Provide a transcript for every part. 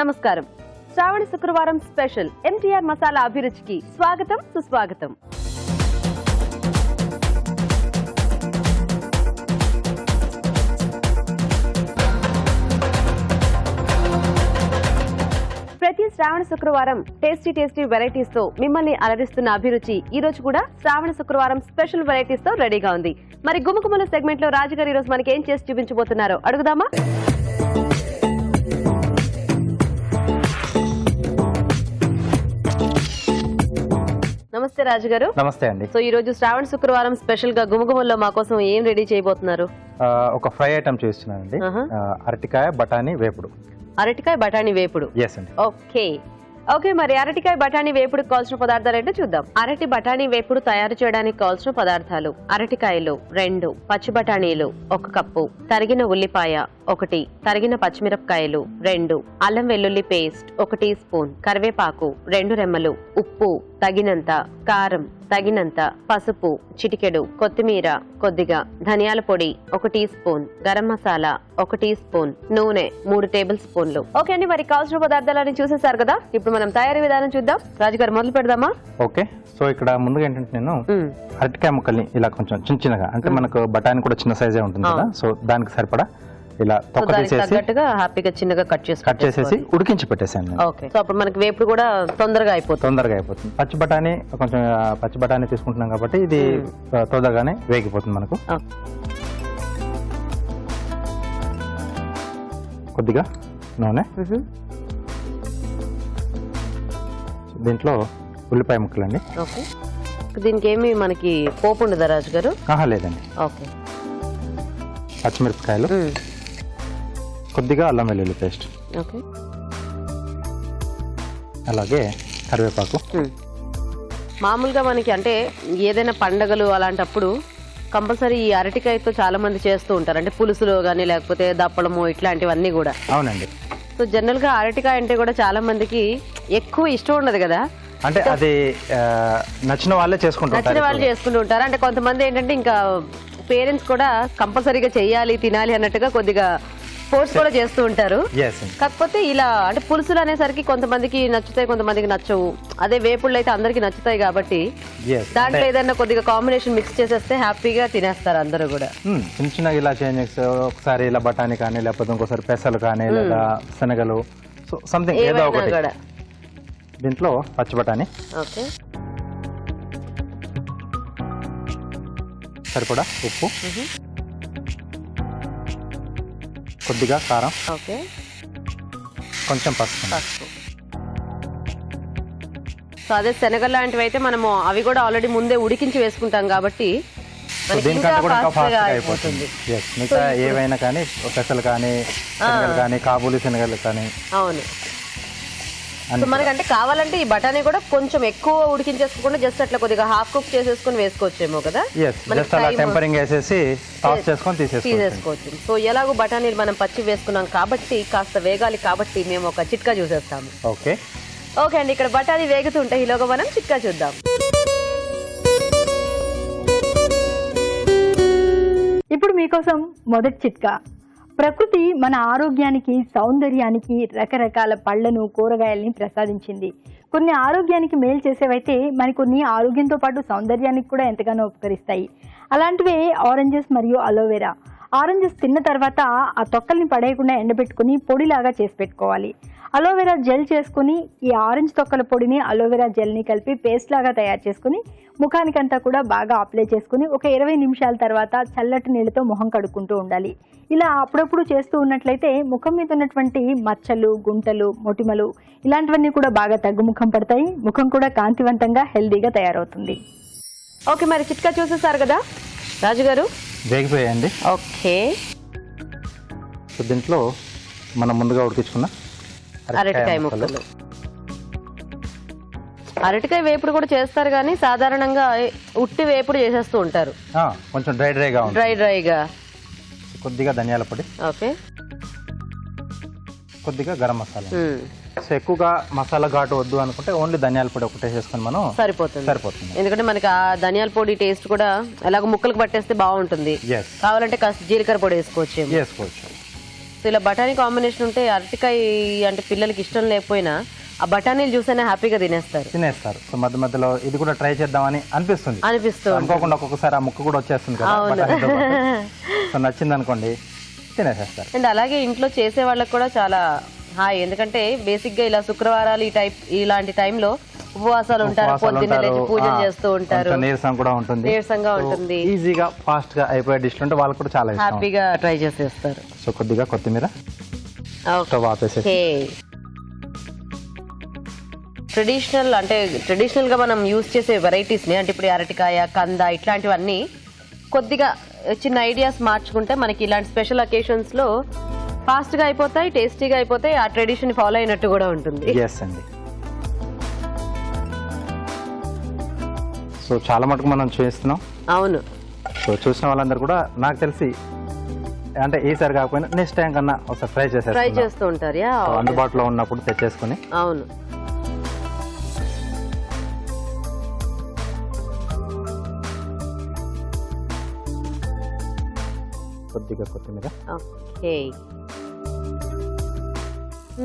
నమస్కారం. శ్రావణ శుక్రవారం special MTR masala అభిరుచికి స్వాగతం సుస్వాగతం. ప్రతి శ్రావణ శుక్రవారం టేస్టీ వెరైటీస్ తో మిమ్మల్ని అలరిస్తున్న అభిరుచి ఈ రోజు కూడా శ్రావణ శుక్రవారం స్పెషల్ వెరైటీస్ తో రెడీగా ఉంది. మరి గుమగుమల సెగ్మెంట్ లో రాజుగారు ఈ రోజు మనకి ఏం చేసి చూపించబోతున్నారో అడుగుదామా? నమస్తే రాజుగారు. నమస్తే అండి. సో ఈ రోజు శ్రావణ శుక్రవారం స్పెషల్ గా గుమగుమల్లో మా కోసం ఏం రెడీ చేయబోతున్నారు? ఒక ఫ్రై ఐటమ్ చేస్తున్నానండి. అరటికాయ బఠానీ వేపుడు. అరటికాయ బఠానీ వేపుడు. ఓకే మరి అరటికాయ బఠానీ వేపుడుకి కావాల్సిన పదార్థాలు ఏంటో చూద్దాం. అరటి బఠానీ వేపుడు తయారు చేయడానికి కావాల్సిన పదార్థాలు: అరటికాయలు 2, పచ్చి బఠానీలు 1 కప్పు, తరిగిన ఉల్లిపాయ 1, తరిగిన పచ్చిమిరపకాయలు 2, అల్లం వెల్లుల్లి పేస్ట్ 1 టీ స్పూన్, కరివేపాకు 2 రెమ్మలు, ఉప్పు తగినంత, కారం తగినంత, పసుపు చిటికెడు, కొత్తిమీర కొద్దిగా, ధనియాల పొడి 1 teaspoon, garam masala 1 teaspoon, నూనె 3 టేబుల్ స్పూన్లు. ఓకే అండి, మరి కావాల్సిన పదార్థాలని చూసేసారు కదా. ఇప్పుడు మనం తయారీ విధానం చూద్దాం. రాజుగారు మొదలు పెడదామా? ఓకే. సో ఇక్కడ ముందుగా ఏంటంటే నేను అరటికాయ ముక్కల్ని ఇలా కొంచెం చిన్నగా, అంటే మనకు బఠానీ కూడా చిన్న సైజే ఉంటుంది కదా, సో దానికి సరిపడా ఇలా తొక్క తీసేసి హ్యాపీగా చిన్నగా కట్ చేసేసి ఉడికించి పెట్టేసాను. ఓకే. సో అప్పుడు మనకి వేపుడు కూడా తొందరగా అయిపోతుంది. పచ్చి బఠానీ తీసుకుంటున్నాం కాబట్టి ఇది తొందరగానే వేగిపోతుంది మనకు. కొద్దిగా నూనె, దీంట్లో ఉల్లిపాయ ముక్కలండి. ఓకే. దీనికి ఏమి మనకి పోపు ఉండదా రాజు గారు? లేదండి. ఓకే. పచ్చిమిరపకాయలు, కొద్దిగా అల్లం వెల్లుల్లి పేస్ట్, ఓకే, అలాగే కరివేపాకు. మామూలుగా మనకి అంటే ఏదైనా పండగలు అలాంటప్పుడు కంపల్సరీ ఈ అరటికాయతో చాలా మంది చేస్తూ ఉంటారు, అంటే పులుసులో గానీ లేకపోతే దప్పడము ఇట్లాంటివన్నీ కూడా. అవునండి. సో జనరల్ గా అరటికాయ అంటే కూడా చాలా మందికి ఎక్కువ ఇష్టం ఉండదు కదా, అంటే అది నచ్చిన వాళ్ళే చేసుకుంటూ ఉంటారు. అంటే కొంతమంది ఏంటంటే ఇంకా పేరెంట్స్ కూడా కంపల్సరీగా చెయ్యాలి తినాలి అన్నట్టుగా కొద్దిగా ఫోర్స్ కూడా చేస్తూ ఉంటారు. కాకపోతే ఇలా అంటే పులుసులు అనేసరికి కొంతమందికి నచ్చుతాయి, కొంతమందికి నచ్చవు. అదే వేపుళ్ళు అయితే అందరికి నచ్చుతాయి కాబట్టి దాంట్లో ఏదైనా కొద్దిగా కాంబినేషన్ మిక్స్ చేసేస్తే హ్యాపీగా తినేస్తారు అందరూ కూడా. చిన్న చిన్న ఇలా చేంజ్, ఒకసారి ఇలా బఠానీ కానీ, లేకపోతే ఇంకోసారి పెసలు కానీ, లేదా శనగలు, సో సంథింగ్ ఏదో ఒకటి. దీంట్లో పచ్చి బఠానీ, ఓకే, సరిపడా ఉప్పు, కొద్దిగా కారం, ఓకే, కొంచెం పసుపు. సో అదే శనగలు లాంటివి అయితే మనము అవి కూడా ఆల్రెడీ ముందే ఉడికించి వేసుకుంటాం కాబట్టి అయిపోతుంది. మిగతా ఏవైనా కానీ, పెసలు కానీ, శనగలు కానీ, కాబూలి శనగలు కానీ. అవును. సో మనకంటే కావాలంటే ఈ బఠానీ కూడా కొంచెం ఎక్కువ ఉడికించేసుకోకుండా జస్ట్ అట్లా కొద్దిగా హాఫ్ కుక్ చేసేసుకుని వేసుకోవచ్చేమో కదా. టెంపరింగ్ వేసేసి తీసేసుకోవచ్చు. సో ఎలాగో బఠానీలు మనం పచ్చి వేసుకున్నాం కాబట్టి కాస్త వేగాలి కాబట్టి మేము ఒక చిట్కా చూసేస్తాము. ఓకే అండి, ఇక్కడ బఠానీ వేగుతుంటే ఈలోగా మనం చిట్కా చూద్దాం. ఇప్పుడు మీకోసం మొదటి చిట్కా. ప్రకృతి మన ఆరోగ్యానికి, సౌందర్యానికి రకరకాల పళ్లను, కూరగాయల్ని ప్రసాదించింది. కొన్ని ఆరోగ్యానికి మేలు చేసేవైతే మరికొన్ని ఆరోగ్యంతో పాటు సౌందర్యానికి కూడా ఎంతగానో ఉపకరిస్తాయి. అలాంటివే ఆరెంజెస్ మరియు అలోవెరా. ఆరెంజెస్ తిన్న తర్వాత ఆ తొక్కల్ని పడేయకుండా ఎండబెట్టుకుని పొడిలాగా చేసి పెట్టుకోవాలి. అలోవెరా జెల్ చేసుకుని ఈ ఆరెంజ్ తొక్కల పొడిని, అలోవెరా జెల్ని కలిపి పేస్ట్ లాగా తయారు చేసుకుని ముఖానికంతా కూడా బాగా అప్లై చేసుకుని ఒక 20 నిమిషాల తర్వాత చల్లటి నీళ్ళతో మొహం కడుక్కుంటూ ఉండాలి. ఇలా అప్పుడప్పుడు చేస్తూ ఉన్నట్లయితే ముఖం మీద ఉన్నటువంటి మచ్చలు, గుంటలు, మొటిమలు ఇలాంటివన్నీ కూడా బాగా తగ్గుముఖం పడతాయి. ముఖం కూడా కాంతివంతంగా, హెల్దీగా తయారవుతుంది. ఓకే, మరి చిట్కా చూసేసారు కదా రాజుగారు? వేగిపోయాయండి. ఓకే. దీంట్లో మనం ముందుగా ఉడికించుకున్న అరటికాయ ముక్కలు. అరటికాయ వేపుడు కూడా చేస్తారు కానీ సాధారణంగా ఉట్టి వేపుడు చేసేస్తూ ఉంటారు. కొంచెం డ్రైగా కొద్దిగా ధనియాల పొడి, ఓకే, కొద్దిగా గరం మసాలా, సో ఎక్కువగా మసాలా ఘాటు వద్దు అనుకుంటే ఓన్లీ ధనియాల పొడి ఒకటే చేసుకొని మనం సరిపోతుంది. ఎందుకంటే మనకి ఆ ధనియాల పొడి టేస్ట్ కూడా ఎలాగో ముక్కలకు పట్టేస్తే బాగుంటుంది. కావాలంటే కాస్త జీలకర్ర పొడి వేసుకోవచ్చు. సో ఇలా బఠానీ కాంబినేషన్ ఉంటే అరటికాయ అంటే పిల్లలకి ఇష్టం లేకపోయినా ఆ బఠానీలు చూసైనా హ్యాపీగా తినేస్తారు. సో మధ్య మధ్యలో ఇది కూడా ట్రై చేద్దామని అనిపిస్తుంది. అనుకోకుండా ఒక్కొక్కసారి ఆ ముక్క కూడా వచ్చేస్తుంది కదా. సో నచ్చింది అనుకోండి తినేసేస్తారు. అండ్ అలాగే ఇంట్లో చేసే వాళ్ళకి కూడా చాలా హాయ్, ఎందుకంటే బేసిక్ గా ఇలా శుక్రవారాలు ఇలాంటి టైంలో ఉపవాసాలు ఉంటారు, పొద్దున్నే లేచి పూజలు చేస్తూ ఉంటారు, నీరసంగా ఉంటుంది, ఈజీగా ఫాస్ట్ గా అయిపోయే డిష్ ఉంటే వాళ్ళకి కూడా చాలా హ్యాపీగా ట్రై చేసేస్తారు. సో కొద్దిగా కొత్తిమీర స్టవ్ ఆపేసేసి ట్రెడిషనల్ గా మనం యూజ్ చేసే వెరైటీస్ ని అంటే ఇప్పుడు అరటికాయ, కంద ఇట్లాంటివన్నీ కొద్దిగా చిన్న ఐడియాస్ మార్చుకుంటే మనకి ఇలాంటి స్పెషల్ అకేషన్స్ లో ఫాస్ట్ గా అయిపోతాయి, టేస్టీగా అయిపోతాయి, ఆ ట్రెడిషన్ ఫాలో అయినట్టు కూడా ఉంటుంది. సో చాలా మటుకు మనం చేస్తున్నాం. అవును. సో చూసిన వాళ్ళందరూ కూడా నాకు తెలిసి అంటే ఈసారి కాకపోయినా నెక్స్ట్ టైం కన్నా ఒకసారి ట్రై చేస్తూ ఉంటారు. అందుబాటులో ఉన్నప్పుడు తెచ్చేసుకుని. అవును. కొద్దిగా కొత్తిమీర.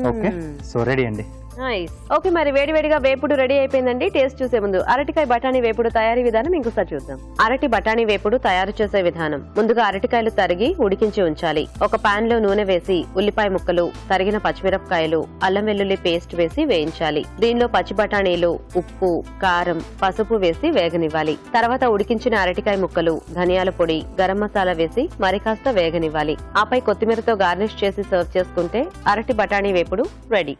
ఓకే, సో రెడీ అండి. ఓకే, మరి వేడివేడిగా వేపుడు రెడీ అయిపోయిందండి. టేస్ట్ చూసే ముందు అరటికాయ బఠానీ వేపుడు తయారీ విధానం ఇంకోసారి చూద్దాం. అరటి బఠానీ వేపుడు తయారు చేసే విధానం. ముందుగా అరటికాయలు తరిగి ఉడికించి ఉంచాలి. ఒక పాన్ లో నూనె వేసి ఉల్లిపాయ ముక్కలు, తరిగిన పచ్చిమిరపకాయలు, అల్లం వెల్లుల్లి పేస్ట్ వేసి వేయించాలి. దీనిలో పచ్చి బఠానీలు, ఉప్పు, కారం, పసుపు వేసి వేగనివ్వాలి. తర్వాత ఉడికించిన అరటికాయ ముక్కలు, ధనియాల పొడి, గరం మసాలా వేసి మరి కాస్త వేగనివ్వాలి. ఆపై కొత్తిమీరతో గార్నిష్ చేసి సర్వ్ చేసుకుంటే అరటి బఠానీ వేపుడు రెడీ.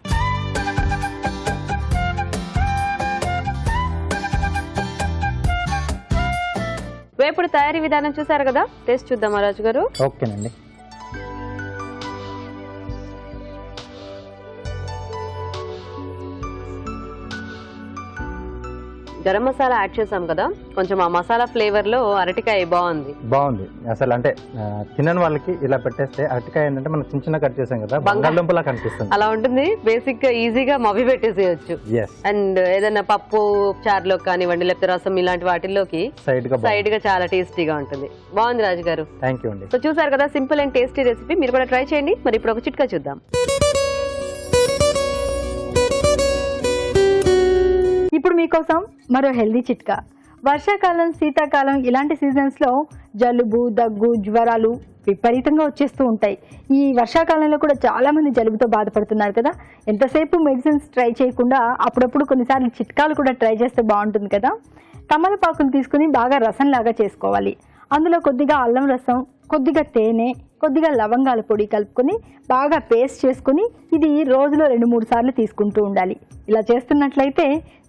వేపుడు తయారీ విధానం చూసారు కదా, టేస్ట్ చూద్దాం రాజు గారు. ఓకేనండి. గరం మసాలా యాడ్ చేసాం కదా, కొంచెం ఆ మసాలా ఫ్లేవర్ లో అరటికాయ బాగుంది అసలు. అంటే తినని వాళ్ళకి ఇలా పెట్టేస్తే అరటికాయ ఏంటంటే మనం చిన్న చిన్న కట్ చేసాం కదా, బంగాళదుంపలా కనిపిస్తుంది. అలా ఉంటుంది. బేసిక్ గా ఈజీగా మవ్వి పెట్టేసేయచ్చు. అండ్ ఏదైనా పప్పు చారులో కానివ్వండి, లేకపోతే రసం ఇలాంటి వాటిల్లోకి సైడ్ గా చాలా టేస్టీగా ఉంటుంది. బాగుంది రాజు గారు. థ్యాంక్ యూ అండి. సో చూసారు కదా, సింపుల్ అండ్ టేస్టీ రెసిపీ. మీరు కూడా ట్రై చేయండి. మరి ఇప్పుడు ఒక చిట్కా చూద్దాం. ఇప్పుడు మీకోసం మరో హెల్దీ చిట్కా. వర్షాకాలం, శీతాకాలం ఇలాంటి సీజన్స్ లో జలుబు, దగ్గు, జ్వరాలు విపరీతంగా వచ్చేస్తూ ఉంటాయి. ఈ వర్షాకాలంలో కూడా చాలా మంది జలుబుతో బాధపడుతున్నారు కదా. ఎంతసేపు మెడిసిన్స్ ట్రై చేయకుండా అప్పుడప్పుడు కొన్నిసార్లు చిట్కాలు కూడా ట్రై చేస్తే బాగుంటుంది కదా. తమలపాకులు తీసుకుని బాగా రసంలాగా చేసుకోవాలి. అందులో కొద్దిగా అల్లం రసం, కొద్దిగా తేనె, కొద్దిగా లవంగాల పొడి కలుపుకొని బాగా పేస్ట్ చేసుకుని ఇది రోజులో 2-3 సార్లు తీసుకుంటూ ఉండాలి. ఇలా చేస్తున్నట్లయితే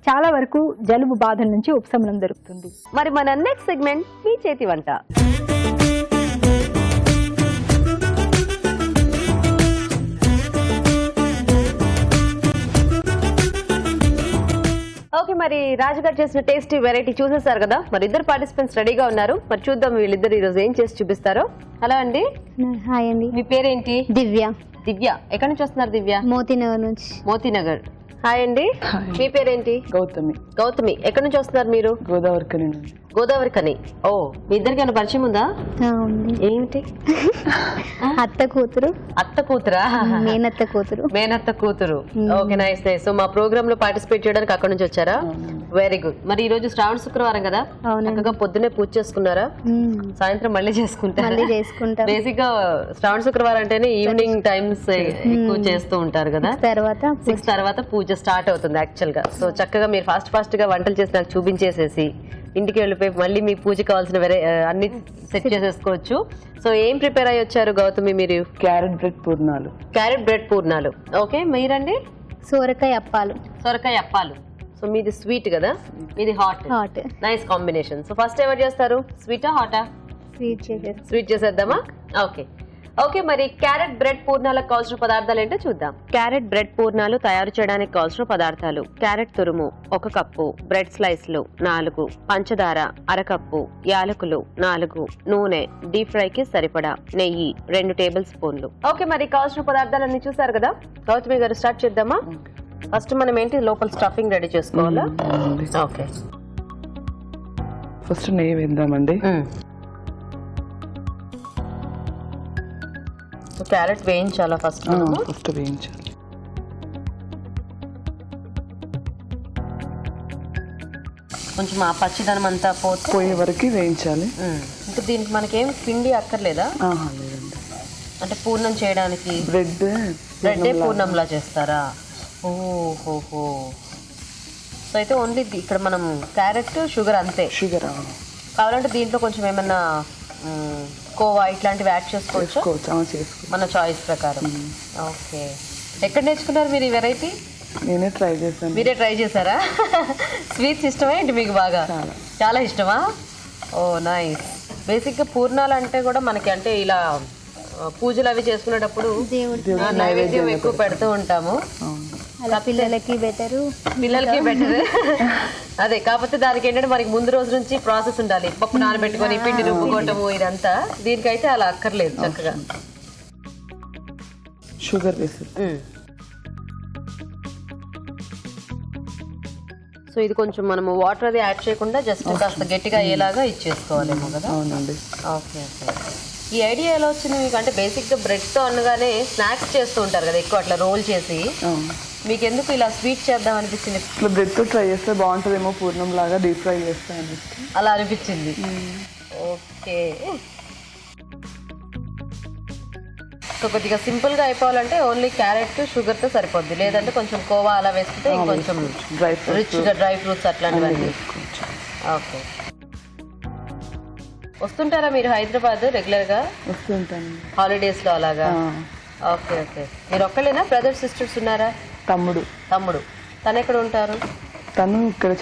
చాలా వరకు జలుబు బాధల నుంచి ఉపశమనం దొరుకుతుంది. మరి మన నెక్స్ట్ సెగ్మెంట్ మీ చేతి వంట. ఓకే, మరి రాజుగారు చేసిన టేస్టీ వెరైటీ చూసేసారు కదా. మరి ఇద్దరు పార్టిసిపెంట్స్ రెడీగా ఉన్నారు. మరి చూద్దాం వీళ్ళిద్దరు ఈరోజు ఏం చేసి చూపిస్తారో. హలో అండి. హాయ్ అండి. మీ పేరేంటి? దివ్య. దివ్య, ఎక్కడి నుంచి వస్తున్నారు దివ్య? మోతీనగర్ నుంచి. మోతీనగర్. హాయ్ అండి. మీ పేరేంటి? గౌతమి. గౌతమి, ఎక్కడి నుంచి వస్తున్నారు మీరు? గోదావరికని. గోదావరికని. ఓ, మీ ఇద్దరికి పరిచయం ఉందా? ఏంటి? అత్త కూతురు. అత్త కూతురా? మేనత్త కూతురు. మేనత్త కూతురు. Okay, nice nice. సో మా ప్రోగ్రామ్ లో పార్టిసిపేట్ చేయడానికి అక్కడ నుంచి వచ్చారా? Very good. మరి ఈ రోజు శ్రావణ శుక్రవారం కదా, చక్కగా పొద్దునే పూజ చేసుకున్నారా? సాయంత్రం మళ్ళీ చేసుకుంటారా? బేసిక్ గా శ్రావణ శుక్రవారం అంటేనే ఈవినింగ్ టైమ్స్ ఎక్కువ చేస్తూ ఉంటారు కదా. 6 తర్వాత పూజ స్టార్ట్ అవుతుంది యాక్చువల్ గా. సో చక్కగా మీరు ఫాస్ట్ గా వంటలు చేసి నాకు చూపించేసేసి ఇంటికి వెళ్ళిపోయి మళ్ళీ మీ పూజ కావాల్సిన అన్ని సెట్ చేసేసుకోవచ్చు. సో ఏం ప్రిపేర్ అయ్యి వచ్చారు గౌతమి మీరు? క్యారెట్ బ్రెడ్ పూర్ణాలు. క్యారెట్ బ్రెడ్ పూర్ణాలు. ఓకే, మీరండి? సోరకాయ అప్పాలు. సోరకాయ అప్పాలు. సో మీది స్వీట్ కదా, మీది hot. Nice combination. So first ఎవరు చేస్తారు? స్వీటా హాటా? స్వీట్ చేసేద్దామా? ఓకే ఓకే, మరి క్యారెట్ బ్రెడ్ పూర్ణాలకు కావాల్సిన పదార్థాలు ఏంటో చూద్దాం. క్యారెట్ బ్రెడ్ పూర్ణాలు తయారు చేయడానికి కావాల్సిన పదార్థాలు: క్యారెట్ తురుము 1 కప్పు, బ్రెడ్ స్లైస్లు 4, పంచదార 1/2 కప్పు, యాలకులు 4, నూనె, డీప్ ఫ్రై కి సరిపడా, నెయ్యి 2 టేబుల్ స్పూన్లు. ఓకే, మరి కావాల్సిన పదార్థాలన్నీ చూసారు కదా. గౌతమి గారు స్టార్ట్ చేద్దామా? ఫస్ట్ మనం ఏంటి లోపల స్టఫింగ్ రెడీ చేసుకోవాలా? ఓకే, ఫస్ట్ నెయ్యి వేద్దామండి. సో క్యారెట్ వేయించాలా ఫస్ట్? ఫస్ట్ వేయించాలి. కొంచెం ఆ పచ్చిదనం అంతా పోయే వరకు వేయించాలి. ఇంకా దీనికి మనకేం పిండి అక్కర్లేదా? లేదండి. అంటే పూర్ణం చేయడానికి బ్రెడ్ పూర్ణంలా చేస్తారా? ఓహోహో. సో అయితే ఓన్లీ ఇక్కడ మనం క్యారెట్ షుగర్ అంతే. షుగర్ కావాలంటే దీంట్లో కొంచెం ఏమన్నా కోవా ఇట్లాంటివి యాడ్ చేసుకోవచ్చు మన చాయిస్ ప్రకారం. ఓకే, ఎక్కడ నేర్చుకున్నారు మీరు ఈ వెరైటీ? నేనే ట్రై చేశాను. మీరే ట్రై చేశారా? స్వీట్స్ ఇష్టమా ఏంటి మీకు? బాగా చాలా ఇష్టమా? ఓ నైస్. బేసిక్గా పూర్ణాలు అంటే కూడా మనకి అంటే ఇలా పూజలు అవి చేసుకునేటప్పుడు నైవేద్యం ఎక్కువ పెడుతూ ఉంటాము. పిల్లలకి బెటర్. అదే, కాకపోతే దానికి ఏంటంటే మనకి ముందు రోజు నుంచి ప్రాసెస్ ఉండాలి. పప్పు నానబెట్టుకొని పిండి రుబ్బుకోవటము ఇదంతా. దీనికైతే అలా అక్కర్లేదు, చక్కగా షుగర్ వేసి. సో ఇది కొంచెం మనము వాటర్ అది యాడ్ చేయకుండా జస్ట్ కాస్త గట్టిగా అయ్యేలాగా ఇచ్చేసుకోవాలేమో కదా? అవునండి. Okay okay. ఈ ఐడియా ఎలా వచ్చింది మీకు? అంటే బేసిక్గా బ్రెడ్తో అనగానే స్నాక్స్ చేస్తూ ఉంటారు కదా ఎక్కువ, అట్లా రోల్ చేసి. మీకు ఎందుకు ఇలా స్వీట్ చేద్దాం అనిపించింది? ఇట్లా బ్రెడ్తో ట్రై చేస్తే బాగుంటుందేమో, పూర్ణం లాగా డీప్ ఫ్రై చేస్తే అలా అనిపించింది. ఓకే. సో కొద్దిగా సింపుల్గా అయిపోవాలంటే ఓన్లీ క్యారెట్ షుగర్తో సరిపోద్ది, లేదంటే కొంచెం కోవా అలా వేస్తే ఇంకొంచెం రిచ్గా డ్రై ఫ్రూట్స్ అట్లాంటివన్నీ. ఓకే. వస్తుంటారా మీరు హైదరాబాద్ రెగ్యులర్గా? వస్తుంటాను హాలిడేస్లో అలాగా. Okay okay. మీరు ఒక్కళ్ళేనా? బ్రదర్స్ సిస్టర్స్ ఉన్నారా? తమ్ముడు. తను ఎక్కడ ఉంటారు? తను ఇక్కడ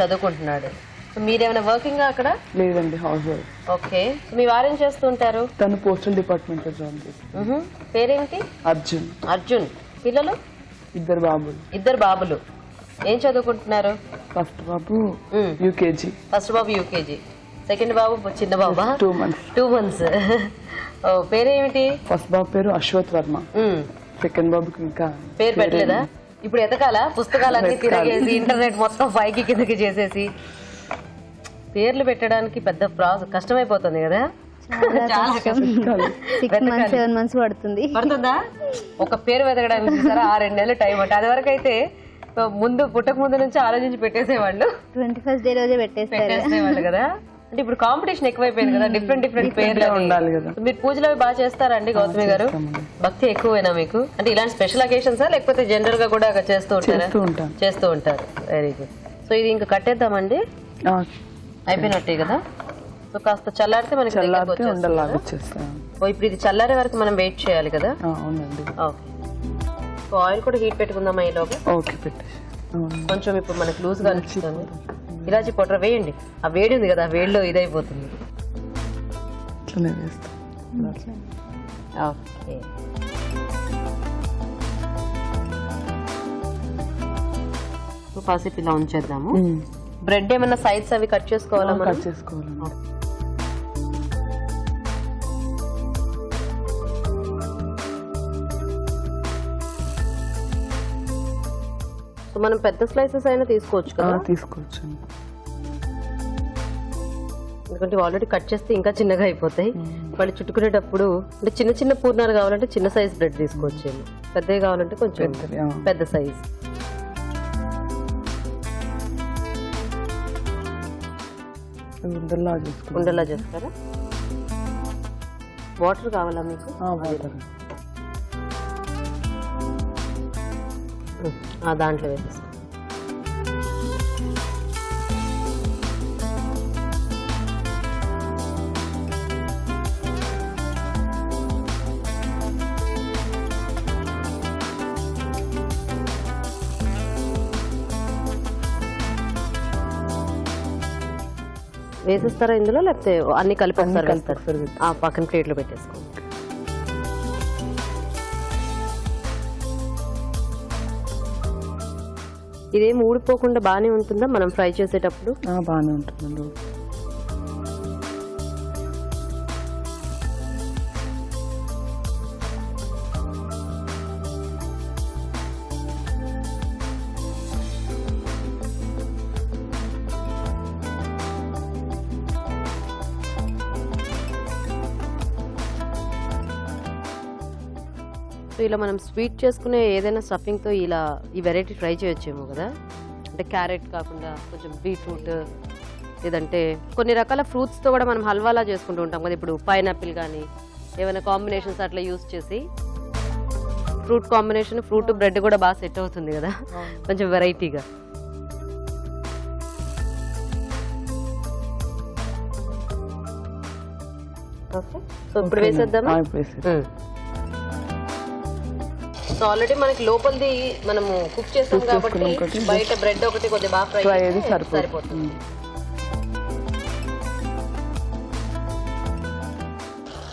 చదువుకుంటున్నాడు. సో మీరేమైనా వర్కింగ్ అక్కడ? లేదండి, హౌస్ వైఫ్. ఓకే. సో మీ వారేం చేస్తూ ఉంటారు? తను పోస్టల్ డిపార్ట్మెంట్ లో జాబ్ చేస్తారు. పేరేంటి? అర్జున్. పిల్లలు? ఇద్దరు బాబులు. ఏం చదువుకుంటున్నారు? ఫస్ట్ బాబు యూకేజీ. సెకండ్ బాబు చిన్న బాబా? 2 months. ఓ, పేరేమిటి? ఫస్ట్ బాబు పేరు అశ్వత్ వర్మ. సెకండ్ బాబుకి ఇంకా పేరు పెట్టలేదా? ఇప్పుడు ఎతకాలా? పుస్తకాలన్నీ తిరగేసి ఇంటర్నెట్ మొత్తం పైకి కిందకి చేసేసి పేర్లు పెట్టడానికి పెద్ద కష్టమైపోతుంది కదా? 6 months 7 months పడుతుందా? ఒక పేరు వెతకడానికి 6-2 నెలలు టైం అంటే. అది వరకు అయితే ముందు పుట్టక ముందు నుంచి ఆలోచించి పెట్టేసేవాళ్ళు. 21st day రోజే పెట్టేసేవాళ్ళు కదా. అంటే ఇప్పుడు కాంపిటీషన్ ఎక్కువైపోయింది కదా, డిఫరెంట్ పేర్లు ఉండాలి కదా. మీరు పూజలు అవి బాగా చేస్తారండి గౌతమి గారు? భక్తి ఎక్కువేనా మీకు? అంటే ఇలాంటి స్పెషల్ అకేషన్సా లేకపోతే జనరల్ గా కూడా చేస్తూ ఉంటారు? Very good. సో ఇది ఇంకా కట్టేద్దామండి, అయిపోయినట్టే కదా. సో కాస్త చల్లారితే మనకి ఇప్పుడు ఇది చల్లారే వరకు మనం వెయిట్ చేయాలి కదా? ఓకే. సో ఆయిల్ కూడా హీట్ పెట్టుకుందామా ఈలోగా? కొంచెం ఇప్పుడు మనకి లూజ్ గా అనిపిస్తుంది. ఇలాచి పౌడర్ వేయండి. ఆ వేడి ఉంది కదా, ఆ వేడిలో ఇదైపోతుంది. ఓకే. కాసేపు ఇలా ఉంచేద్దాము. బ్రెడ్ ఏమన్నా సైడ్స్ అవి కట్ చేసుకోవాలా? కట్ చేసుకోవాలి. మనం పెద్ద స్లైసెస్ అయినా తీసుకోవచ్చు కదా? తీసుకోవచ్చు, ఎందుకంటే ఆల్రెడీ కట్ చేస్తే ఇంకా చిన్నగా అయిపోతాయి. మళ్ళీ చుట్టుకునేటప్పుడు అంటే చిన్న చిన్న పూర్ణాలు కావాలంటే చిన్న సైజ్ బ్రెడ్ తీసుకోవచ్చు, పెద్దవి కావాలంటే కొంచెం పెద్ద సైజ్. ఉండలా చేస్తారా? వాటర్ కావాలా మీకు? దాంట్లో వేసేస్తాం. వేసేస్తారా ఇందులో, లేకపోతే అన్ని కలిపి పక్కన ప్లేట్లో పెట్టేసుకోండి. ఇదేం ఊడిపోకుండా బాగానే ఉంటుందా మనం ఫ్రై చేసేటప్పుడు? బాగానే ఉంటుందండి. సో ఇలా మనం స్వీట్ చేసుకునే ఏదైనా స్టఫింగ్తో ఇలా ఈ వెరైటీ ట్రై చేయొచ్చేమో కదా. అంటే క్యారెట్ కాకుండా కొంచెం బీట్రూట్, లేదంటే కొన్ని రకాల ఫ్రూట్స్తో కూడా మనం హల్వాలా చేసుకుంటూ ఉంటాం కదా. ఇప్పుడు పైనాపిల్ కానీ ఏమైనా కాంబినేషన్స్ అట్లా యూస్ చేసి ఫ్రూట్ కాంబినేషన్, ఫ్రూట్ బ్రెడ్ కూడా బాగా సెట్ అవుతుంది కదా కొంచెం వెరైటీగా. ఓకే, సో ఇప్పుడు వేసేద్దామా? సో ఆల్రెడీ మనకి లోపలిది మనము కుక్ చేస్తాం కాబట్టి బయట బ్రెడ్ ఒకటి కొద్దిగా బాగా ఫ్రై అయితే సరిపోతుంది.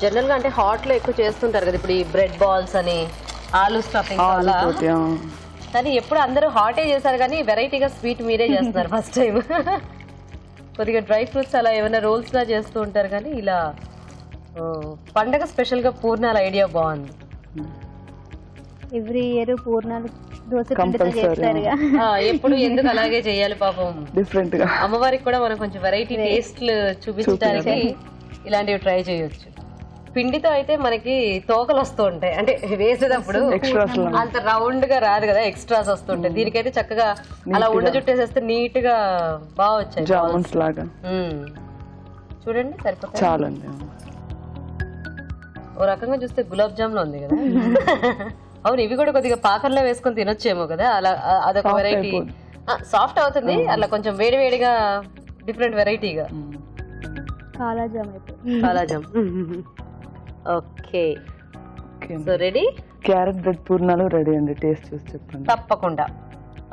జనరల్ గా అంటే హాట్ లో ఎక్కువ చేస్తుంటారు కదా ఇప్పుడు ఈ బ్రెడ్ బాల్స్ అని, ఆలు స్టఫింగ్ అలా. కానీ ఎప్పుడు అందరూ హాటే చేశారు కానీ వెరైటీగా స్వీట్ మీరే చేస్తున్నారు ఫస్ట్ టైం. కొద్దిగా డ్రై ఫ్రూట్స్ అలా ఏమైనా రోల్స్ లా చేస్తూ ఉంటారు కానీ ఇలా పండగ స్పెషల్ గా పూర్ణాల ఐడియా బాగుంది. ఎవ్రీ ఇయర్ పూర్ణాలు దోశ పిండితో చేస్తారుగా, ఎప్పుడు ఎందుకు అలాగే చేయాలి పాపం. డిఫరెంట్ గా అమ్మవారికి కూడా మనం కొంచెం వెరైటీ టేస్ట్లు చూపించడానికి ఇలాంటివి ట్రై చేయొచ్చు. పిండితో అయితే మనకి తోకలు వస్తూ ఉంటాయి, అంటే వేసేటప్పుడు అంత రౌండ్ గా రాదు కదా, ఎక్స్ట్రాస్ వస్తుంటాయి. దీనికైతే చక్కగా అలా ఉండ చుట్టేసేస్తే నీట్ గా బాగా వచ్చాయి. చూడండి సరిపోతుంది చాలండి. ఓ రకంగా చూస్తే గులాబ్ జామ్ లో ఉంది కదా. అవును, ఇవి కూడా కొద్దిగా పాకంలో వేసుకొని తినొచ్చేమో కదా, అలా అదొక వెరైటీ. సాఫ్ట్ అవుతుంది అలా కొంచెం వేడి వేడిగా, డిఫరెంట్ వెరైటీగా. కాలాజామ్ కాలాజామ్. Okay, so ready. Carrot bread పూర్ణాలు రెడీ అండి, టేస్ట్ చూసి చెప్పండి. తప్పకుండా.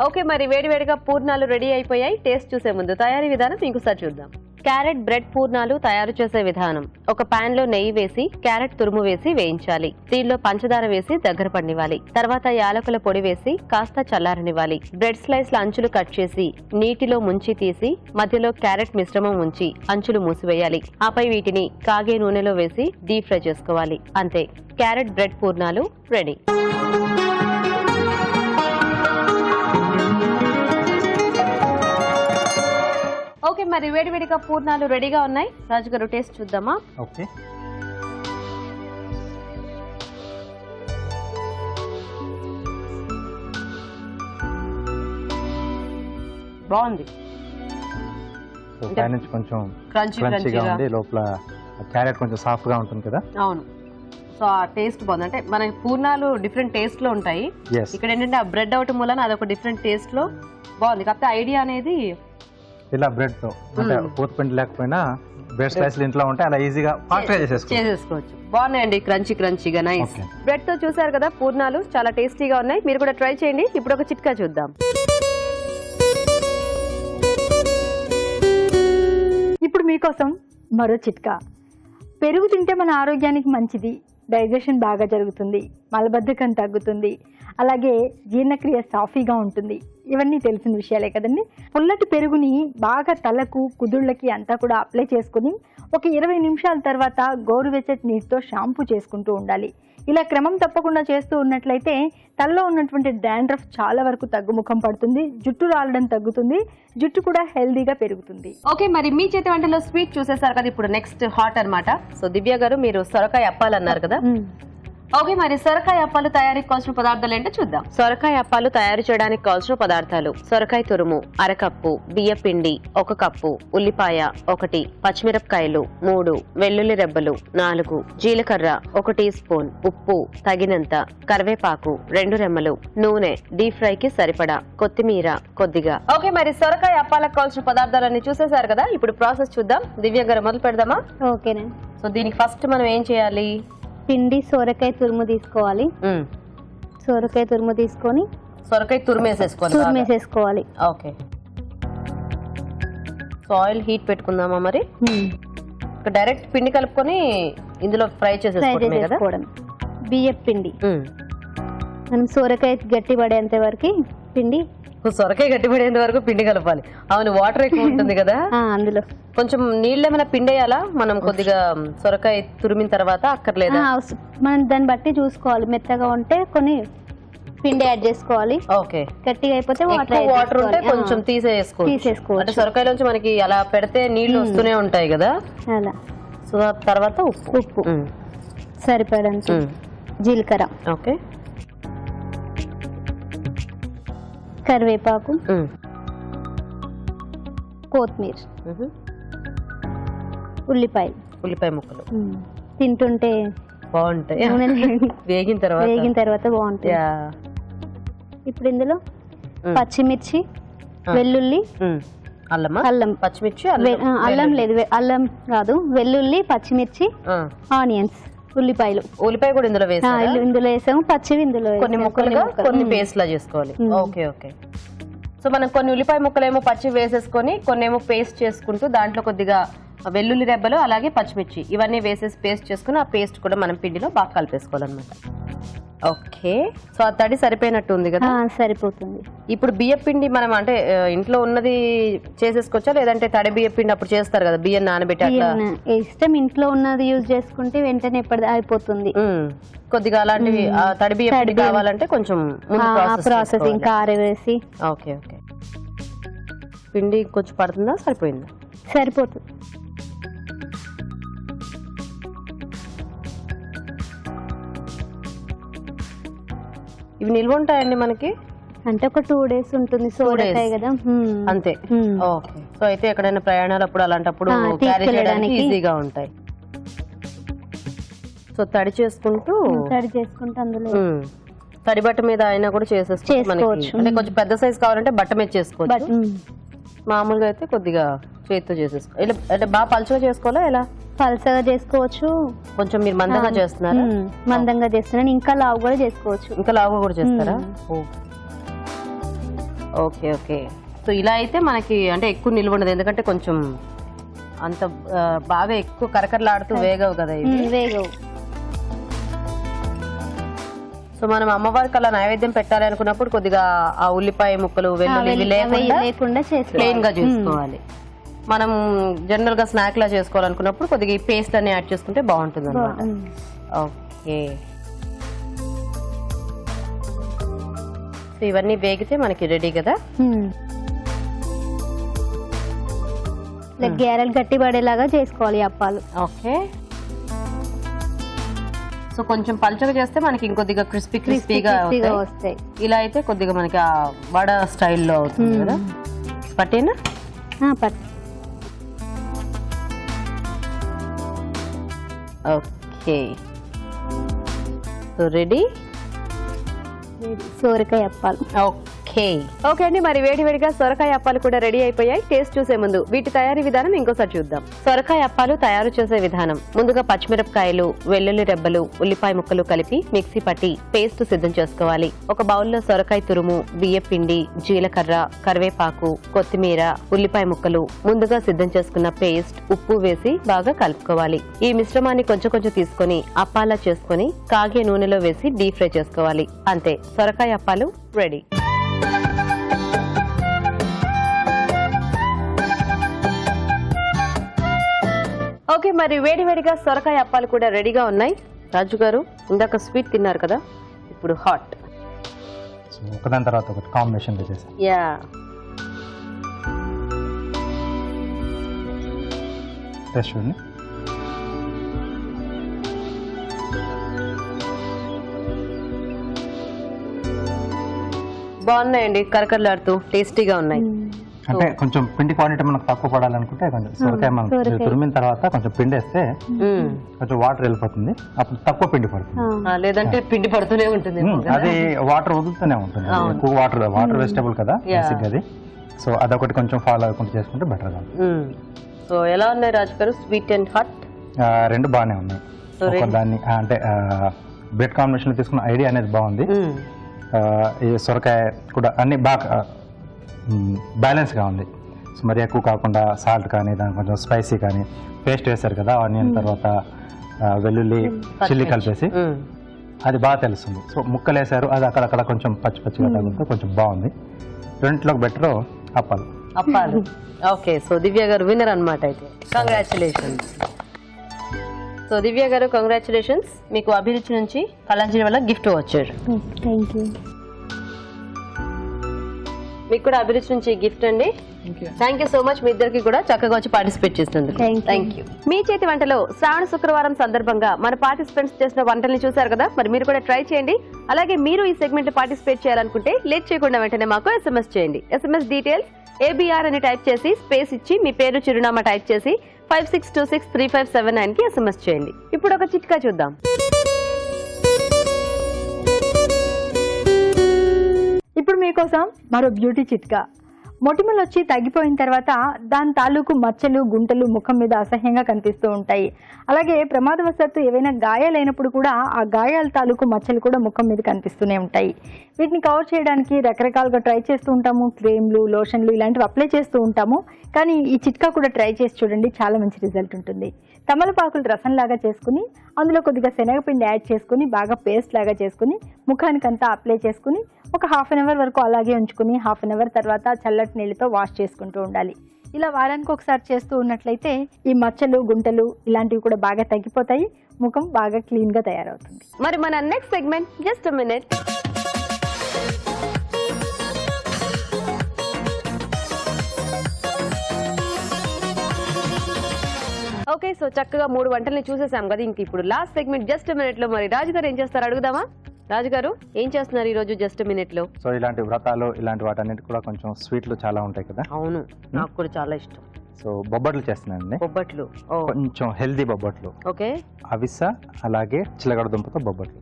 ఓకే, మరి వేడి వేడిగా పూర్ణాలు రెడీ అయిపోయాయి. టేస్ట్ చూసే ముందు తయారీ విధానం ఇంకోసారి చూద్దాం. క్యారెట్ బ్రెడ్ పూర్ణాలు తయారు చేసే విధానం: ఒక పాన్ లో నెయ్యి వేసి క్యారెట్ తురుము వేసి వేయించాలి. దీనిలో పంచదార వేసి దగ్గర పడినివ్వాలి. తర్వాత యాలకుల పొడి వేసి కాస్త చల్లారనివ్వాలి. బ్రెడ్ స్లైస్ల అంచులు కట్ చేసి నీటిలో ముంచి తీసి మధ్యలో క్యారెట్ మిశ్రమం ఉంచి అంచులు మూసివేయాలి. ఆపై వీటిని కాగే నూనెలో వేసి డీప్ ఫ్రై చేసుకోవాలి. అంతే, క్యారెట్ బ్రెడ్ పూర్ణాలు రెడీ. ఓకే, మరి వేడివేడిగా పూర్ణాలు రెడీగా ఉన్నాయి. రాజు గారు టేస్ట్ చూద్దామా? ఓకే, బాగుంది. సో పై నుంచి కొంచెం క్రంచీగా ఉంది, లోపల క్యారెట్ కొంచెం సాఫ్ట్ గా ఉంటుంది కదా. అవును, సో ఆ టేస్ట్ బాగుంది. అంటే మన పూర్ణాలు డిఫరెంట్ టేస్ట్ లో ఉంటాయి. ఇక్కడ ఏంటంటే ఆ బ్రెడ్ అవటం మూలన అదొక డిఫరెంట్ టేస్ట్ లో బాగుంది. కాకపోతే ఐడియా అనేది ఇలా బ్రెడ్ తో, అంటే పూతపిండి లేకపోయినా బ్రెడ్ స్లైస్ ఇంట్లో ఉంటే అలా ఈజీగా ఫాస్ట్ గా చేసేసుకోవచ్చు. బాగున్నాయండి, క్రంచీగా నైస్. బ్రెడ్ తో చూసారు కదా పూర్ణాలు, చాలా టేస్టీగా ఉన్నాయి. మీరు కూడా ట్రై చేయండి. ఇప్పుడు ఒక చిట్కా చూద్దాం. ఇప్పుడు మీకోసం మరో చిట్కా. పెరుగు తింటే మన ఆరోగ్యానికి మంచిది, డైజెషన్ బాగా జరుగుతుంది, మలబద్ధకం తగ్గుతుంది, అలాగే జీర్ణక్రియ సాఫీగా ఉంటుంది. ఇవన్నీ తెలిసిన విషయాలే కదండి. పుల్లటి పెరుగుని బాగా తలకు, కుదుళ్ళకి అంతా కూడా అప్లై చేసుకుని ఒక 20 నిమిషాల తర్వాత గోరువెచ్చటి నీటితో షాంపూ చేసుకుంటూ ఉండాలి. ఇలా క్రమం తప్పకుండా చేస్తూ ఉన్నట్లయితే తలలో ఉన్నటువంటి డాండ్రఫ్ చాలా వరకు తగ్గుముఖం పడుతుంది, జుట్టు రాలడం తగ్గుతుంది, జుట్టు కూడా హెల్దీగా పెరుగుతుంది. ఓకే, మరి మీ చేతి వంటలో స్వీట్ చూసేసారు కదా, ఇప్పుడు నెక్స్ట్ హాట్ అన్నమాట. సో దివ్య గారు, మీరు సొరకాయ అప్పాలు అన్నారు కదా. ఓకే, మరి సొరకాయ అప్పాలు తయారీకి కావాల్సిన పదార్థాలు ఏంటో చూద్దాం. సొరకాయ అప్పాలు తయారు చేయడానికి కావాల్సిన పదార్థాలు: సొరకాయ తురుము 1/2 కప్పు, బియ్య పిండి 1 కప్పు, ఉల్లిపాయ 1, పచ్చిమిరపకాయలు 3, వెల్లుల్లి రెబ్బలు 4, జీలకర్ర 1 టీ స్పూన్, ఉప్పు తగినంత, కరివేపాకు 2 రెమ్మలు, నూనె డీప్ ఫ్రై కి సరిపడా, కొత్తిమీర కొద్దిగా. ఓకే, మరి సొరకాయ అప్పాలకు కావాల్సిన పదార్థాలన్నీ చూసేసారు కదా. ఇప్పుడు ప్రాసెస్ చూద్దాం. దివ్య గారు మొదలు పెడదామా? ఓకేనండి. సో దీనికి ఫస్ట్ మనం ఏం చేయాలి? పిండి సొరకాయ తురుము తీసుకోవాలి. సొరకాయ తురుము తీసుకొని సొరకాయ తురిమేసేసుకోవాలి. ఓకే, సో ఆయిల్ హీట్ పెట్టుకుందామా మరి? డైరెక్ట్ పిండి కలుపుకొని ఇందులో ఫ్రై చేసేసుకోవడం. బియ్యం పిండి మనం సొరకాయ గట్టి పడేంత వరకు పిండి, సొరకాయ గట్టిపడేంత వరకు పిండి కలపాలి. అవును, వాటర్ ఎక్కువ ఉంటుంది కదా. అందులో కొంచెం నీళ్ళు ఏమైనా పిండేయాలా మనం కొద్దిగా సొరకాయ తురిమిన తర్వాత? అక్కర్లేదా? మనం దాన్ని బట్టి చూసుకోవాలి. మెత్తగా ఉంటే కొన్ని పిండి యాడ్ చేసుకోవాలి. ఓకే, గట్టిగా అయిపోతే వాటర్ ఉంటే కొంచెం తీసేసుకోవాలి. అంటే సొరకాయలోంచి మనకి అలా పెడితే నీళ్లు వస్తూనే ఉంటాయి కదా. అలా. సో తర్వాత ఉప్పు సరిపడంత జీలకర్ర. ఓకే, కరివేపాకు, ఉమ్, కొత్తిమీర, ఉహు. ఉల్లిపాయలు. ఉల్లిపాయ ముక్కలు తింటుంటే బాగుంటాయి వేగిన వేగిన తర్వాత తర్వాత బాగుంటుంది. యా. ఇప్పుడు ఇందులో ఉమ్. పచ్చిమిర్చి, వెల్లుల్లి, ఉమ్. అల్లమా, అల్లం. పచ్చిమిర్చి, అల్లం లేదు, అల్లం కాదు, వెల్లుల్లి, పచ్చిమిర్చి, ఆ. ఆనియన్స్, ఉల్లిపాయలు. ఉల్లిపాయ కూడా ఇందులో వేసారా? ఇందులో వేసాము, పచ్చివి ఇందులో కొన్ని వేసాము. ముక్కలుగా ముక్కలు. కొన్ని పేస్ట్ లా చేసుకోవాలి. Okay okay. సో మనం కొన్ని ఉల్లిపాయ ముక్కలేమో పచ్చి వేసేసుకొని కొన్ని ఏమో పేస్ట్ చేసుకుంటూ దాంట్లో కొద్దిగా వెల్లుల్లి రెబ్బలు అలాగే పచ్చిమిర్చి ఇవన్నీ వేసేసి పేస్ట్ చేసుకుని ఆ పేస్ట్ కూడా మనం పిండిలో బాగా కలిపేసుకోవాలన్నమాట. ఓకే. సో ఆ తడి సరిపోయినట్టు ఉంది కదా? సరిపోతుంది. ఇప్పుడు బియ్య పిండి మనం అంటే ఇంట్లో ఉన్నది చేసేసుకోవచ్చా, లేదంటే తడి బియ్య పిండి అప్పుడు చేస్తారు కదా బియ్యం నానబెట్టి అట్లా? ఇష్టం, ఇంట్లో ఉన్నది యూజ్ చేసుకుంటే వెంటనే ఎప్పటి అయిపోతుంది. కొద్దిగా అలాంటివి తడి బియ్య పిండి కావాలంటే కొంచెం ప్రాసెస్ ఇంకా ఆరవేసి. Okay okay. పిండి కొంచెం పడుతుందా, సరిపోయిందా? సరిపోతుంది. ఇవి నిల్వ ఉంటాయండి మనకి? అంటే ఒక 2 days ఉంటుంది, సోరకాయ కదా. అంతే. ఓకే. సో అయితే ఎక్కడైనా ప్రయాణాలప్పుడు అలాంటప్పుడు క్యారీ చేయడానికి ఈజీగా ఉంటాయి. సో తడి చేసుకుంటూ అందులో తడి బట్ట మీద అయినా కూడా చేసేసుకోవచ్చు. అంటే కొంచెం పెద్ద సైజ్ కావాలంటే బట్ట మీద చేసుకోవచ్చు. మామూలుగా అయితే కొద్దిగా చేతితో చేసేసుకో. అంటే బాగా పలుచగా చేసుకోవాలా ఎలా? పలసగా చేసుకోవచ్చు. కొంచెం మీరు మందంగా చేస్తున్నారా? మందంగా చేస్తున్నాను. ఇంకా లావు కూడా చేసుకోవచ్చు. ఇంకా లావుగా కూడా చేస్తారా? Okay okay. సో ఇలా అయితే మనకి అంటే ఎక్కువ నిల్వ ఉండదు, ఎందుకంటే కొంచెం అంత బాగా ఎక్కువ కరకరలాడుతూ వేగవు కదా ఇవి. వేగవు. సో మనం అమ్మవారికి అలా నైవేద్యం పెట్టాలి అనుకున్నప్పుడు కొద్దిగా ఆ ఉల్లిపాయ ముక్కలు వెల్లుల్లి లేకుండా ప్లెయిన్ గా చేసుకోవాలి. మనం జనరల్ గా స్నాక్ లా చేసుకోవాలనుకున్నప్పుడు కొద్దిగా ఈ పేస్ట్ అన్ని యాడ్ చేసుకుంటే బాగుంటుంది అన్నమాట. ఓకే. సో ఇవన్నీ వేగితే మనకి రెడీ కదా? గ్యారెలు గట్టి పడేలాగా చేసుకోవాలి అప్పాలు. ఓకే. సో కొంచెం పల్చగా చేస్తే మనకి ఇంకొద్దిగా క్రిస్పీగా వస్తాయి. ఇలా అయితే కొద్దిగా మనకి ఆ వడ స్టైల్లో అవుతుంది కదా. పట్టేనా? పట్టు. ఓకే. సో రెడీ సోరకాయ అప్పాలు. ఓకే అండి, మరి వేడివేడిగా సొరకాయ అప్పాలు కూడా రెడీ అయిపోయాయి. టేస్ట్ చూసే ముందు వీటి తయారీ విధానం ఇంకోసారి చూద్దాం. సొరకాయ అప్పాలు తయారు చేసే విధానం: ముందుగా పచ్చిమిరపకాయలు, వెల్లుల్లి రెబ్బలు, ఉల్లిపాయ ముక్కలు కలిపి మిక్సీ పట్టి పేస్ట్ సిద్ధం చేసుకోవాలి. ఒక బౌల్లో సొరకాయ తురుము, బియ్య పిండి, జీలకర్ర, కరివేపాకు, కొత్తిమీర, ఉల్లిపాయ ముక్కలు, ముందుగా సిద్ధం చేసుకున్న పేస్ట్, ఉప్పు వేసి బాగా కలుపుకోవాలి. ఈ మిశ్రమాన్ని కొంచెం కొంచెం తీసుకొని అప్పాలా చేసుకొని కాగే నూనెలో వేసి డీప్ ఫ్రై చేసుకోవాలి. అంతే, సొరకాయ అప్పాలు రెడీ. ఓకే, మరి వేడివేడిగా సొరకాయ అప్పాలు కూడా రెడీగా ఉన్నాయి. రాజు గారు, ఇందాక స్వీట్ తిన్నారు కదా, ఇప్పుడు హాట్. ఒకదాని తర్వాత ఒకటి కాంబినేషన్ చేసి. యా. టేస్ట్ చూడండి. బాగున్నాయండి, కరకరలాడుతూ టేస్టీగా ఉన్నాయి. అంటే కొంచెం పిండి క్వాంటిటీ మనకు తక్కువ పడాలనుకుంటే కొంచెం సొరకాయ మనం తురిమిన తర్వాత కొంచెం పిండి వేస్తే కొంచెం వాటర్ వెళ్ళిపోతుంది, అప్పుడు తక్కువ పిండి పడుతుంది. లేదంటే పిండి పడుతూనే ఉంటుంది. అది వాటర్ వదులుతూనే ఉంటుంది, ఎక్కువ వాటర్ వెజిటబుల్ కదా బేసిక్ అది. సో అదొకటి కొంచెం ఫాలో అవ్వకుండా చేసుకుంటే బెటర్ గా. సో ఎలా ఉన్నాయి రాజు గారు, స్వీట్ అండ్ హాట్? రెండు బాగానే ఉన్నాయి. దాన్ని అంటే బ్రెడ్ కాంబినేషన్ తీసుకున్న ఐడియా అనేది బాగుంది. ఈ సొరకాయ కూడా అన్ని బాగా బ్యాలెన్స్గా ఉంది. సో మరి ఎక్కువ కాకుండా సాల్ట్ కానీ దానికి కొంచెం స్పైసీ కానీ పేస్ట్ వేస్తారు కదా ఆనియన్ తర్వాత వెల్లుల్లి చిల్లీ కలిపేసి, అది బాగా తెలుస్తుంది. సో ముక్కలు వేసారు, అది అక్కడక్కడ కొంచెం పచ్చి పచ్చిగా తగ్గుతూ కొంచెం బాగుంది. రెండింటిలోకి బెటర్ అప్పాలు. ఓకే, సో దివ్య గారు విన్నర్ అన్నమాట. అయితే కంగ్రాచులేషన్స్. సో దివ్య గారు, కంగ్రాచులేషన్స్, మీకు అభిరుచి నుంచి కళాంజలి వల్ల గిఫ్ట్ వచ్చారు. Thank you. మీకు కూడా అభిరుచి నుంచి గిఫ్ట్ అండి. Thank you so much. మీ ఇద్దరికి కూడా చక్కగా వచ్చి పార్టిసిపేట్ చేసినందుకు థ్యాంక్ యూ. మీ చేతి వంటలో శ్రావణ శుక్రవారం సందర్భంగా మన పార్టిసిపెంట్స్ చేసిన వంటల్ని చూశారు కదా, మరి మీరు కూడా ట్రై చేయండి. అలాగే మీరు ఈ సెగ్మెంట్ పార్టిసిపేట్ చేయాలనుకుంటే లేట్ చేయకుండా వెంటనే మాకు SMS చేయండి. SMS డీటెయిల్స్ ABR అని టైప్ చేసి స్పేస్ ఇచ్చి మీ పేరు చిరునామా టైప్ చేసి 56263579 కి SMS చేయండి. ఇప్పుడు ఒక చిట్కా చూద్దాం. ఇప్పుడు మీకోసం మరో బ్యూటీ చిట్కా. మొటిమలు వచ్చి తగ్గిపోయిన తర్వాత దాని తాలూకు మచ్చలు గుంటలు ముఖం మీద అసహ్యంగా కనిపిస్తూ ఉంటాయి. అలాగే ప్రమాదవశాత్తు ఏవైనా గాయాలైనప్పుడు కూడా ఆ గాయాల తాలూకు మచ్చలు కూడా ముఖం మీద కనిపిస్తూనే ఉంటాయి. వీటిని కవర్ చేయడానికి రకరకాలుగా ట్రై చేస్తూ ఉంటాము. క్రీమ్లు, లోషన్లు ఇలాంటివి అప్లై చేస్తూ ఉంటాము. కానీ ఈ చిట్కా కూడా ట్రై చేసి చూడండి, చాలా మంచి రిజల్ట్ ఉంటుంది. తమలపాకులు రసంలాగా చేసుకుని అందులో కొద్దిగా శనగపిండి యాడ్ చేసుకుని బాగా పేస్ట్ లాగా చేసుకుని ముఖానికంతా అప్లై చేసుకుని ఒక 1/2 అవర్ వరకు అలాగే ఉంచుకుని 1/2 అవర్ తర్వాత చల్లటి నీళ్ళతో వాష్ చేసుకుంటూ ఉండాలి. ఇలా వారానికి ఒకసారి చేస్తూ ఉన్నట్లయితే ఈ మచ్చలు గుంటలు ఇలాంటివి కూడా బాగా తగ్గిపోతాయి. ముఖం బాగా క్లీన్ గా తయారవుతుంది. మరి మన next segment just minute. Okay, so చక్కగా 3 వంటల్ని చూసేసాం కదా. ఇంక ఇప్పుడు లాస్ట్ సెగ్మెంట్ జస్ట్ మినిట్ లో మరి రాజు గారు ఏం చేస్తారు అడుగుదామా? రాజు గారు ఏం చేస్తున్నారు ఈ రోజు జస్ట్ మినిట్ లో? సో ఇలాంటి వ్రతాలు ఇలాంటి వాటన్నిటి కూడా కొంచెం స్వీట్లు చాలా ఉంటాయి కదా. అవును, నాకు కూడా చాలా ఇష్టం. సో బొబ్బట్లు చేస్తున్నానండి. బొబ్బట్లు కొంచెం హెల్దీ బొబ్బట్లు. ఓకే, అవిస అలాగే చిలకడ దుంపతో బొబ్బట్లు.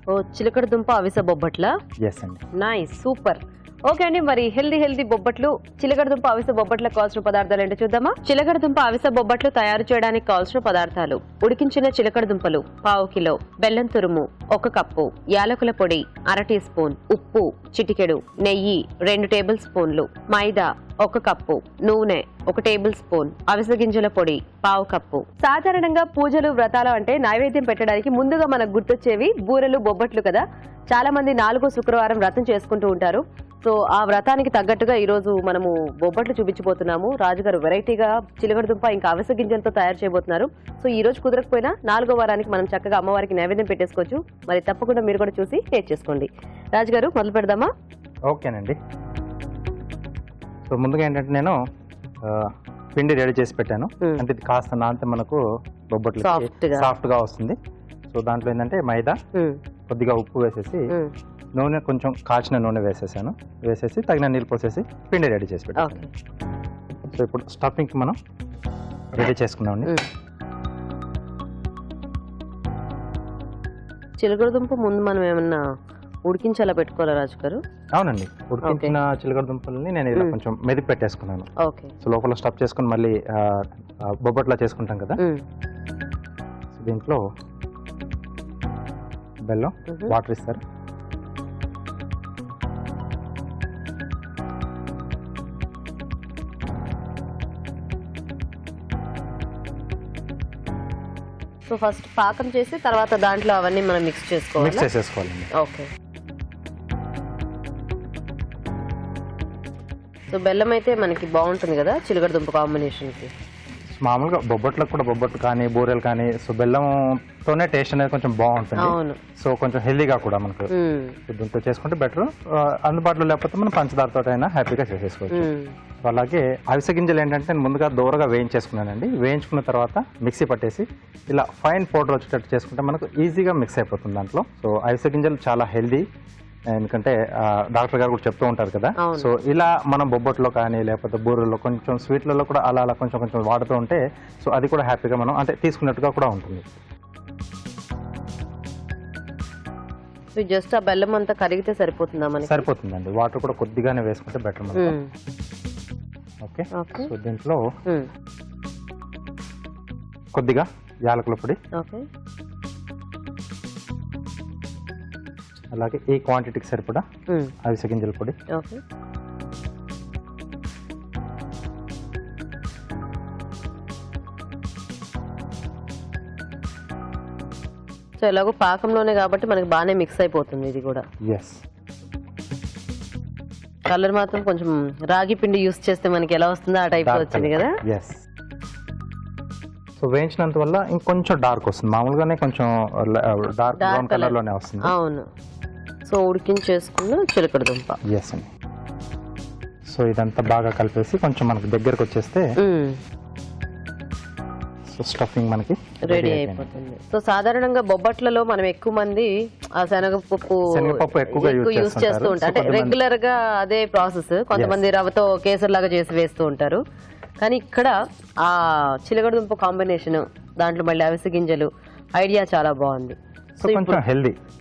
ఓ చిలకడ దుంప అవిస బొబ్బట్ల. ఎస్ అండి. Nice, super. ఓకే అండి, మరి హెల్దీ బొబ్బట్లు చిలకడ దుంప అవిస బొబ్బట్లకు కావాల్సిన పదార్థాలు ఏంటో చూద్దామా. చిలకడ దుంప అవిస బొబ్బట్లు తయారు చేయడానికి కావాల్సిన పదార్థాలు: ఉడికించిన చిలకడ దుంపలు 1/2 కిలో, బెల్లం తురుము 1 కప్పు, యాలకుల పొడి 1/2 టీ స్పూన్, ఉప్పు చిటికెడు, నెయ్యి 2 టేబుల్ స్పూన్లు, మైదా 1 కప్పు, నూనె 1 టేబుల్ స్పూన్, అవిసె గింజల పొడి 1/2 కప్పు. సాధారణంగా పూజలు వ్రతాలు అంటే నైవేద్యం పెట్టడానికి ముందుగా మనకు గుర్తొచ్చేవి బూరెలు, బొబ్బట్లు కదా. చాలా మంది 4వ శుక్రవారం వ్రతం చేసుకుంటూ ఉంటారు. సో ఆ వ్రతానికి తగ్గట్టుగా ఈ రోజు మనము బొబ్బట్లు చూపించబోతున్నాము. రాజుగారు వెరైటీగా చిలకడ దుంప ఇంకా అవిసె గింజలతో తయారు చేయబోతున్నారు. సో ఈ రోజు కుదరకపోయినా 4వ వారానికి మనం చక్కగా అమ్మవారికి నైవేద్యం పెట్టేసుకోవచ్చు. మరి తప్పకుండా మీరు కూడా చూసి టేస్ట్ చేసుకోండి. రాజుగారు మొదలు పెడదామా? ఓకేనండి. సో ముందుగా ఏంటంటే నేను పిండి రెడీ చేసి పెట్టాను. అంటే ఇది కాస్త నానితే మనకు బొబ్బట్లు సాఫ్ట్ గా వస్తుంది. సో దాంట్లో ఏంటంటే మైదా, కొద్దిగా ఉప్పు వేసేసి నూనె, కొంచెం కాచిన నూనె వేసేసి తగిన నీళ్ళు పోసేసి పిండి రెడీ చేసి పెట్టాను. సో ఇప్పుడు స్టఫింగ్ మనం రెడీ చేసుకున్నామండి. చిలకడ దుంప ముందు మనం ఏమన్నా ఉడికించాలా పెట్టుకోవాలా రాజు గారు? అవునండి, ఉడికించిన చిలకడ దుంపల్ని నేను ఇలా కొంచెం మెదిపి పెట్టేసుకున్నాను. సో లోపల స్టఫ్ చేసుకుని మళ్ళీ బొబ్బట్లా చేసుకుంటాం కదా. సో దీంట్లో బెల్లం, వాటర్ ఇస్తారు. సో ఫస్ట్ పాకం చేసి తర్వాత దాంట్లో అవన్నీ మనం మిక్స్ చేసేసుకోవాలండి. ఓకే. సో బెల్లం అయితే మనకి బాగుంటుంది కదా చిలకడ దుంప కాంబినేషన్కి. మామూలుగా బొబ్బట్లకు కూడా, బొబ్బట్లు కానీ బూరెలు కానీ, సో బెల్లంతోనే టేస్ట్ అనేది కొంచెం బాగుంటుంది. అవును. సో కొంచెం హెల్దీగా కూడా మనకు దీంతో చేసుకుంటే బెటర్. అందుబాటులో లేకపోతే మనం పంచదారతో అయినా హ్యాపీగా చేసేసుకోవచ్చు. అలాగే అవిసె గింజలు ఏంటంటే నేను ముందుగా దూరగా వేయించేసుకున్నానండి. వేయించుకున్న తర్వాత మిక్సీ పట్టేసి ఇలా ఫైన్ పౌడర్ వచ్చేటట్టు చేసుకుంటే మనకు ఈజీగా మిక్స్ అయిపోతుంది దాంట్లో. సో అవిసె గింజలు చాలా హెల్దీ, ఎందుకంటే డాక్టర్ గారు కూడా చెప్తూ ఉంటారు కదా. సో ఇలా మనం బొబ్బట్లో కానీ లేకపోతే బూరెల్లో కొంచెం స్వీట్లలో కూడా అలా కొంచెం వాడుతూ ఉంటే సో అది కూడా హ్యాపీగా మనం అంటే తీసుకున్నట్టుగా కూడా ఉంటుంది. జస్ట్ ఆ బెల్లం అంతా కరిగితే సరిపోతుందా మనకి? సరిపోతుందండి, వాటర్ కూడా కొద్దిగానే వేసుకుంటే బెటర్ మనకు. ఓకే. సో దీంట్లో కొద్దిగా యాలకుల పొడి, అలాగే ఈ క్వాంటిటీకి సరిపడా అవిసె గింజల పొడి, సో ఎలాగో పాకంలోనే కాబట్టి మనకి బాగానే మిక్స్ అయిపోతుంది ఇది కూడా. ఎస్. కలర్ మాత్రం కొంచెం రాగి పిండి యూస్ చేస్తే మనకి ఎలా వస్తుందో ఆ టైప్ వచ్చింది కదా. ఎస్. సో వేయించినంత వల్ల ఇంకొంచెం డార్క్ వస్తుంది, మామూలుగానే కొంచెం డార్క్ బ్రౌన్ కలర్ లోనే వస్తుంది. అవును. సో ఉడికించేసుకున్న చిలకడ దుంప. ఎస్ అండి. సో ఇదంతా బాగా కలిపేసి కొంచెం మనకు దగ్గరకు వచ్చేస్తే సో స్టఫింగ్ మనకి రెడీ అయిపోతుంది. సో సాధారణంగా బొబ్బట్లలో మనం ఎక్కువ మంది ఆ శనగపప్పు ఎక్కువగా యూజ్ చేస్తూ ఉంటారు. అంటే రెగ్యులర్ గా అదే ప్రాసెస్. కొంతమంది రవ్వతో కేసర్ లాగా చేసి వేస్తూ ఉంటారు. కానీ ఇక్కడ ఆ చిలకడ దుంప కాంబినేషన్, దాంట్లో మళ్ళీ అవిసె గింజలు, ఐడియా చాలా బాగుంది. సో కొంచెం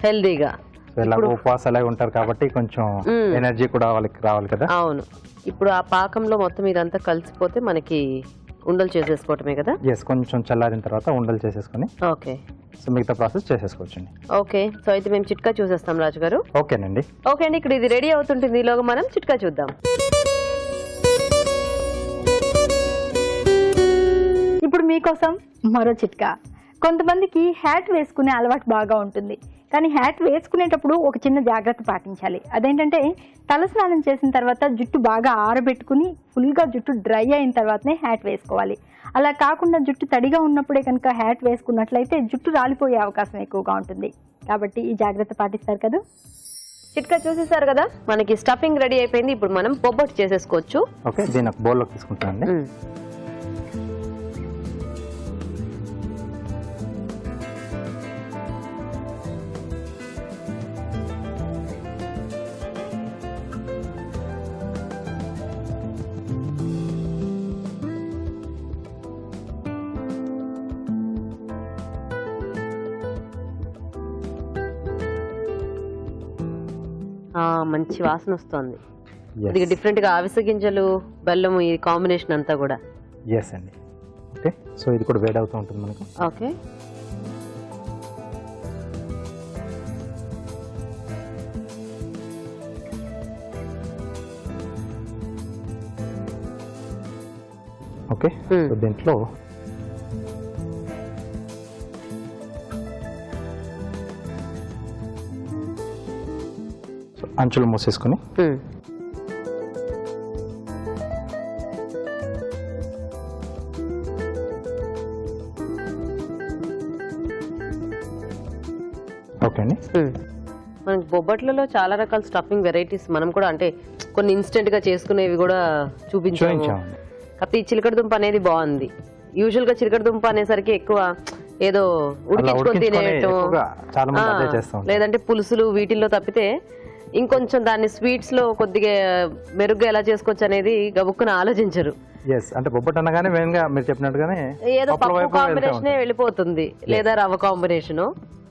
హెల్దీగా ఉపవాసాలు ఉంటారు కాబట్టి కొంచెం ఎనర్జీ కూడా వాళ్ళకి రావాలి కదా. అవును. ఇప్పుడు ఆ పాకంలో మొత్తం ఇదంతా కలిసిపోతే మనకి ఉండలు చేసేసుకోవటమే కదా. కొంచెం చల్లారిన తర్వాత ఉండలు చేసేసుకొని ఓకే. సో మిగతా ప్రాసెస్ చేసేసుకోవచ్చండి. ఓకే. సో అయితే మేము చిట్కా చూసేస్తాం రాజు గారు. ఓకేనండి. ఓకే అండి, ఇక్కడ ఇది రెడీ అవుతుంటుంది. ఈలోగా మనం చిట్కా చూద్దాం. ఇప్పుడు మీకోసం మరో చిట్కా. కొంతమందికి హ్యాట్ వేసుకునే అలవాటు బాగా ఉంటుంది, కానీ హ్యాట్ వేసుకునేటప్పుడు ఒక చిన్న జాగ్రత్త పాటించాలి. అదేంటంటే తలస్నానం చేసిన తర్వాత జుట్టు బాగా ఆరబెట్టుకుని ఫుల్గా జుట్టు డ్రై అయిన తర్వాతనే హ్యాట్ వేసుకోవాలి. అలా కాకుండా జుట్టు తడిగా ఉన్నప్పుడే కనుక హ్యాట్ వేసుకున్నట్లయితే జుట్టు రాలిపోయే అవకాశం ఎక్కువగా ఉంటుంది. కాబట్టి ఈ జాగ్రత్త పాటిస్తారు కదా. చిట్కా చూసేసారు కదా, మనకి స్టఫింగ్ రెడీ అయిపోయింది. ఇప్పుడు మనం బొబ్బట్టు చేసేసుకోవచ్చు. ఓకే, దీని ఒక బౌల్లోకి తీసుకుంటానండి. మంచి వాసన వస్తుంది. ఇది డిఫరెంట్ గా అవిసె గింజలు, బెల్లము, ఈ కాంబినేషన్ అంతా కూడా. ఎస్ అండి. ఓకే, సో ఇది కూడా వేడి అవుతూ ఉంటుంది మనకు. ఓకే. ఓకే, సో దీంట్లో అంచులు మూసేసుకుని ఓకే అండి. మనకి బొబ్బట్లలో చాలా రకాల స్టఫింగ్ వెరైటీస్ మనం కూడా అంటే కొన్ని ఇన్స్టెంట్ గా చేసుకునేవి కూడా చూపించాము. కాకపోతే ఈ చిలకడ దుంప అనేది బాగుంది. యూజువల్ గా చిలకడ దుంప అనేసరికి ఎక్కువ ఏదో ఉడికించుకొని తినేయటం, లేదంటే పులుసులు వీటిల్లో తప్పితే ఇంకొంచెం దాన్ని స్వీట్స్ లో కొద్దిగా మెరుగ్గా ఎలా చేసుకోవచ్చు అనేది గబుక్కున ఆలోచించరు. అంటే బొబ్బట్ అనగానే మెయిన్గా మీరు చెప్పినట్టుగానే ఏదో పప్పు కాంబినేషన్ వెళ్ళిపోతుంది, లేదా రవ్వ కాంబినేషన్.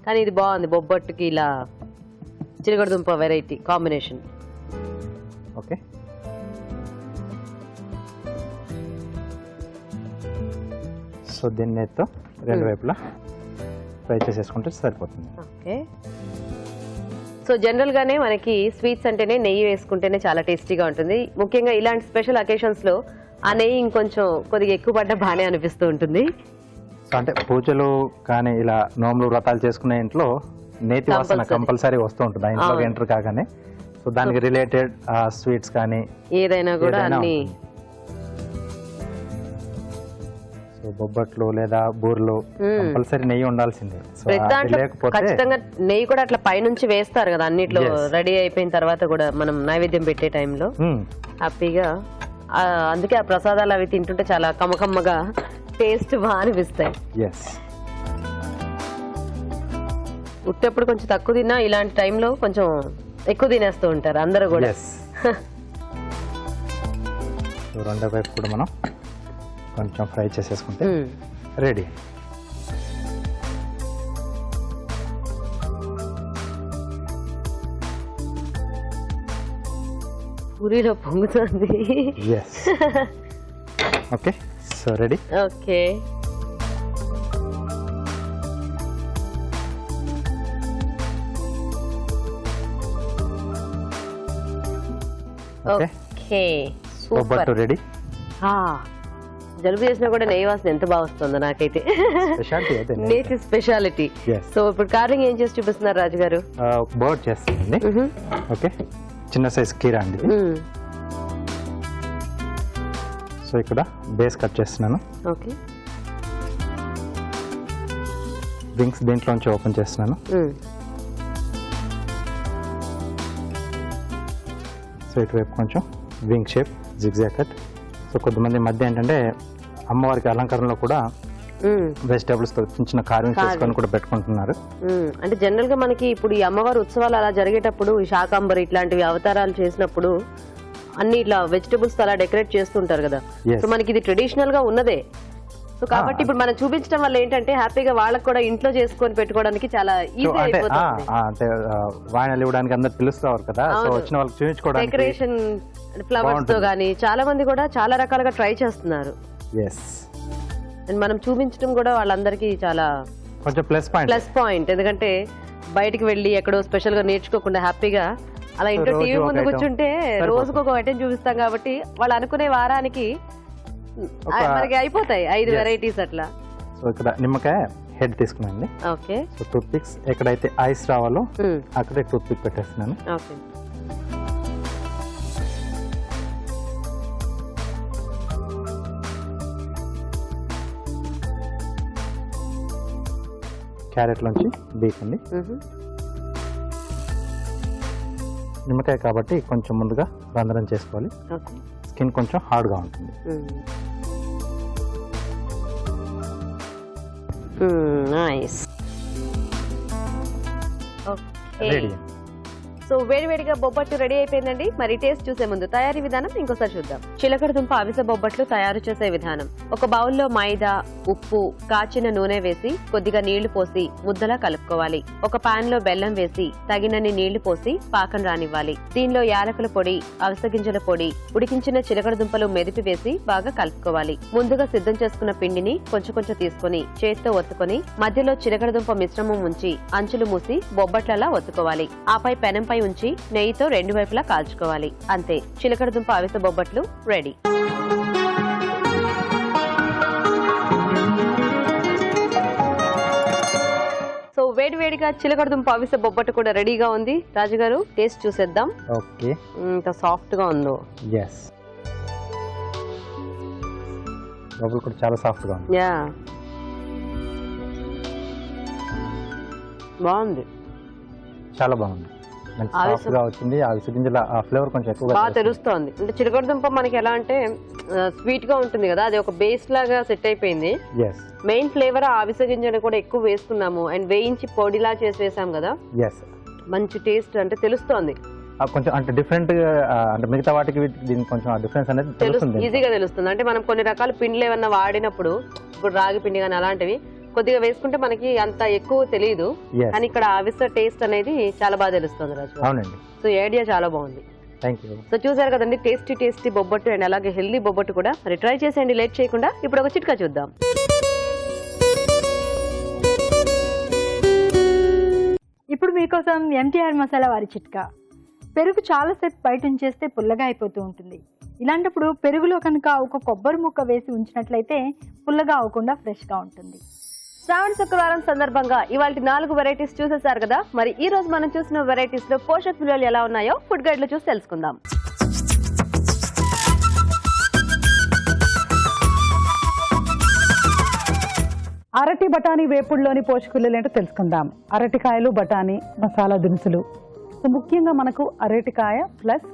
కానీ ఇది బాగుంది, బొబ్బట్టుకి ఇలా చిలకడ దుంప వెరైటీ కాంబినేషన్. ఓకే, సో దీన్ని రెండు వైపులా ఫ్రై చేసేసుకుంటే సరిపోతుంది. ఓకే. సో జనరల్ గానే మనకి స్వీట్స్ అంటేనే నెయ్యి వేసుకుంటేనే చాలా టేస్టీగా ఉంటుంది. ముఖ్యంగా ఇలాంటి స్పెషల్ అకేషన్స్ లో ఆ నెయ్యి ఇంకొంచెం కొద్దిగా ఎక్కువ పడ్డ బాగానే అనిపిస్తూ ఉంటుంది. సో అంటే పూజలు కానీ ఇలా నోములు వ్రతాలు చేసుకునే ఇంట్లో నేతి వాసన కంపల్సరీ వస్తూ ఉంటుంది ఆ ఇంట్లో ఎంటర్ కాగానే. సో దానికి రిలేటెడ్ స్వీట్స్ కానీ ఏదైనా కూడా అన్ని బొబ్బట్లు లేదా బూర్లు కంపల్సరీ నెయ్యి ఉండాల్సిందే. ఖచ్చితంగా నెయ్యి కూడా అట్లా పైనుంచి వేస్తారు కదా అన్నిట్లో రెడీ అయిపోయిన తర్వాత కూడా మనం నైవేద్యం పెట్టే టైంలో హ్యాపీగా. అందుకే ఆ ప్రసాదాలు అవి తింటుంటే చాలా కమ్మకమ్మగా టేస్ట్ బాగా అనిపిస్తాయి. ఉట్టేప్పుడు కొంచెం తక్కువ తిన్నా ఇలాంటి టైంలో కొంచెం ఎక్కువ తినేస్తూ ఉంటారు అందరూ కూడా. రెండో వైపు కూడా మనం కొంచెం ఫ్రై చేసేసుకుంటే రెడీ. పూరీలో పొంగుతుంది. Okay, so ready. Okay, okay, bobbattu ready. జలుబు చేసినా కూడా నెయ్యి వాసన ఎంత బాగా వస్తుందో నాకైతే. నేతి స్పెషాలిటీ. సో ఇప్పుడు కార్వింగ్ ఏం చేసి చూపిస్తున్నారు రాజు గారు? బర్డ్ చేస్తానండి. ఓకే, చిన్న సైజ్ కీరా అండి. సో ఇక్కడ బేస్ కట్ చేస్తున్నాను. ఓకే, వింగ్స్ దీంట్లోంచి ఓపెన్ చేస్తున్నాను. సో ఇటువైపు కొంచెం wing shape zigzag cut. So కొంతమంది మధ్య ఏంటంటే అమ్మవారికి అలంకరణలో కూడా వెజిటేబుల్స్ తో చిన్న చిన్న కార్వింగ్ చేసుకొని కూడా పెట్టుకుంటున్నారు. అంటే జనరల్ గా మనకి ఇప్పుడు ఈ అమ్మవారి ఉత్సవాలు అలా జరిగేటప్పుడు ఈ శాకాంబరి ఇట్లాంటివి అవతారాలు చేసినప్పుడు అన్ని ఇట్లా వెజిటేబుల్స్ అలా డెకరేట్ చేస్తుంటారు కదా. సో మనకి ఇది ట్రెడిషనల్ గా ఉన్నదే. సో కాబట్టి ఇప్పుడు మనం చూపించడం వల్ల ఏంటంటే హ్యాపీగా వాళ్ళకి కూడా ఇంట్లో చేసుకొని పెట్టుకోవడానికి చాలా ఈజీ అయిపోతుంది. అంటే వాయినాలు ఇవ్వడానికి అందరు పిలుస్తారు కదా, సో వచ్చిన వాళ్ళకి చూపించుకోవడానికి డెకరేషన్ ఫ్లవర్స్ తో గానీ చాలా మంది కూడా చాలా రకాలుగా ట్రై చేస్తున్నారు. అండ్ మనం చూపించడం కూడా వాళ్ళందరికీ చాలా కొంచెం ప్లస్ పాయింట్. ఎందుకంటే బయటికి వెళ్ళి ఎక్కడో స్పెషల్ గా నేర్చుకోకుండా హ్యాపీగా అలా ఇంట్లో టీవీ ముందు కూర్చుంటే రోజుకు ఒక ఐటెం చూపిస్తాం కాబట్టి వాళ్ళు అనుకునే వారానికి మనకి అయిపోతాయి 5 వెరైటీస్ అట్లా. సో ఇక్కడ నిమ్మకాయ హెడ్ తీసుకున్నాండి. ఓకే. సో టూత్ పిక్స్ ఎక్కడైతే ఐస్ రావాలో అక్కడే టూత్ పిక్ పెట్టేస్తున్నాను. ఓకే. క్యారెట్ లోంచి బీఫ్ అండి. నిమ్మకాయ కాబట్టి కొంచెం ముందుగా రంధ్రం చేసుకోవాలి. స్కిన్ కొంచెం హార్డ్గా ఉంటుంది. నైస్. రెడీ. సో వేడివేడిగా బొబ్బట్లు రెడీ అయిపోయిందండి. మరి టేస్ట్ చూసే ముందు తయారీ విధానం ఇంకోసారి చూద్దాం. చిలకడ దుంప అవిసె బొబ్బట్లు తయారు చేసే విధానం. ఒక బౌల్లో మైదా, ఉప్పు, కాచిన నూనె వేసి కొద్దిగా నీళ్లు పోసి ముద్దలా కలుపుకోవాలి. ఒక పాన్ లో బెల్లం వేసి తగినన్ని నీళ్లు పోసి పాకం రానివ్వాలి. దీనిలో యాలకుల పొడి, అవిసె గింజల పొడి, ఉడికించిన చిలకడ దుంపలు మెదిపి వేసి బాగా కలుపుకోవాలి. ముందుగా సిద్ధం చేసుకున్న పిండిని కొంచెం కొంచెం తీసుకుని చేత్తో ఒత్తుకొని మధ్యలో చిలకడ దుంప మిశ్రమం ఉంచి అంచులు మూసి బొబ్బట్లలా ఒత్తుకోవాలి. ఆపై పెనంపై ఉంచి నెయ్యితో 2 వైపులా కాల్చుకోవాలి. అంతే, చిలకడ దుంప అవిసె బొబ్బట్లు రెడీ. సో వేడివేడిగా చిలకడ దుంప అవిసె బొబ్బట్టు కూడా రెడీగా ఉంది. రాజు గారు టేస్ట్ చూసేద్దాం. ఓకే. ఇంత సాఫ్ట్ గా ఉందో. yes లోపల కూడా చాలా సాఫ్ట్ గా ఉంది. యా, బాగుంది. చాలా బాగుంది. సాఫ్ట్ గా వచ్చింది. ఆ అవిసె గింజల ఆ ఫ్లేవర్ కొంచెం ఎక్కువగా బాగా తెలుస్తోంది. అంటే చిలకడ దుంప మనకి ఎలా అంటే స్వీట్ గా ఉంటుంది కదా, అది ఒక బేస్ లాగా సెట్ అయిపోయింది. మెయిన్ ఫ్లేవర్ ఆ అవిసె గింజలు కూడా ఎక్కువ వేసుకున్నాము అండ్ వేయించి పొడిలా చేసి వేసాం కదా. మంచి టేస్ట్ అంటే తెలుస్తోంది. కొంచెం అంటే డిఫరెంట్ అంటే మిగతా వాటికి దీనికి కొంచెం డిఫరెన్స్ అనేది తెలుస్తుంది, ఈజీగా తెలుస్తుంది. అంటే మనం కొన్ని రకాల పిండిలు ఏమన్నా వాడినప్పుడు ఇప్పుడు రాగి పిండి కానీ అలాంటివి కొద్దిగా వేసుకుంటే మనకి అంత ఎక్కువ తెలియదు, కానీ ఇక్కడ అవిసె టేస్ట్ అనేది చాలా బాగా తెలుస్తుంది రాజు. అవునండి. సో ఈ ఐడియా చాలా బాగుంది. Thank you. సో చూసారు కదండి, టేస్టీ బొబ్బట్టు అండ్ అలాగే హెల్దీ బొబ్బట్టు కూడా. మరి ట్రై చేసేయండి లేట్ చేయకుండా. ఇప్పుడు ఒక చిట్కా చూద్దాం. ఇప్పుడు మీకోసం ఎంటీఆర్ మసాలా వారి చిట్కా. పెరుగు చాలాసేపు బయట ఉంచేస్తే పుల్లగా అయిపోతూ ఉంటుంది. ఇలాంటప్పుడు పెరుగులో కనుక ఒక కొబ్బరి ముక్క వేసి ఉంచినట్లయితే పుల్లగా అవ్వకుండా ఫ్రెష్గా ఉంటుంది. శ్రావణ శుక్రవారం సందర్భంగా ఇవాళ 4 వెరైటీస్ చూసేశారు కదా. మరి ఈ రోజు మనం చూసిన వెరైటీస్ లో పోషక విలువలు ఎలా ఉన్నాయో ఫుడ్ గైడ్ లో చూసి తెలుసుకుందాం. అరటి బఠానీ వేపుడులోని పోషక విలువలు ఏంటో తెలుసుకుందాం. అరటికాయలు, బఠానీ, మసాలా దినుసులు. సో ముఖ్యంగా మనకు అరటికాయ ప్లస్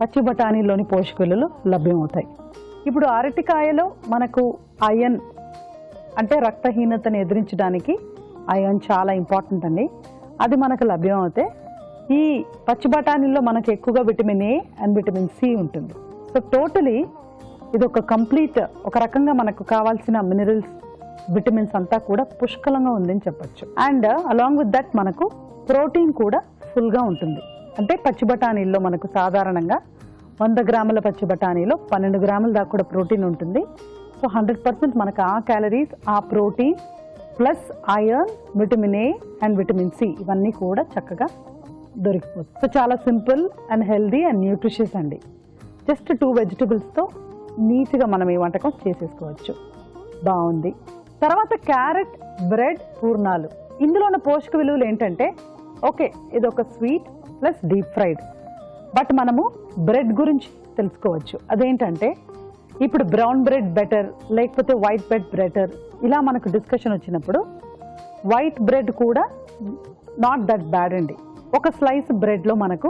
పచ్చి బఠానీలోని పోషక విలువలు లభ్యమవుతాయి. ఇప్పుడు అరటికాయలో మనకు ఐరన్ అంటే రక్తహీనతను ఎదిరించడానికి ఐరన్ చాలా ఇంపార్టెంట్ అండి. అది మనకు లభ్యం అవుతే ఈ పచ్చి బఠానీలో మనకు ఎక్కువగా vitamin A and vitamin C ఉంటుంది. సో టోటలీ ఇది ఒక కంప్లీట్ ఒక రకంగా మనకు కావాల్సిన మినరల్స్, విటమిన్స్ అంతా కూడా పుష్కలంగా ఉందని చెప్పచ్చు. అండ్ అలాంగ్ విత్ దట్ మనకు ప్రోటీన్ కూడా ఫుల్గా ఉంటుంది. అంటే పచ్చి బఠానీల్లో మనకు సాధారణంగా 100 గ్రాముల పచ్చి బఠానీలో 12 గ్రాముల దాకా కూడా ప్రోటీన్ ఉంటుంది. సో 100% మనకు ఆ క్యాలరీస్, ఆ protein plus iron, vitamin A and vitamin C ఇవన్నీ కూడా చక్కగా దొరికిపోతుంది. సో చాలా simple and healthy and nutritious అండి. జస్ట్ 2 వెజిటబుల్స్తో నీట్గా మనం ఈ వంటకం చేసేసుకోవచ్చు. బాగుంది. తర్వాత క్యారెట్, బ్రెడ్, పూర్ణాలు. ఇందులో ఉన్న పోషక విలువలు ఏంటంటే ఓకే ఇది ఒక sweet plus deep fried, but మనము బ్రెడ్ గురించి తెలుసుకోవచ్చు. అదేంటంటే ఇప్పుడు బ్రౌన్ బ్రెడ్ బెటర్ లేకపోతే వైట్ బ్రెడ్ బెటర్, ఇలా మనకు డిస్కషన్ వచ్చినప్పుడు వైట్ బ్రెడ్ కూడా నాట్ దట్ బ్యాడ్ అండి. ఒక స్లైస్ బ్రెడ్లో మనకు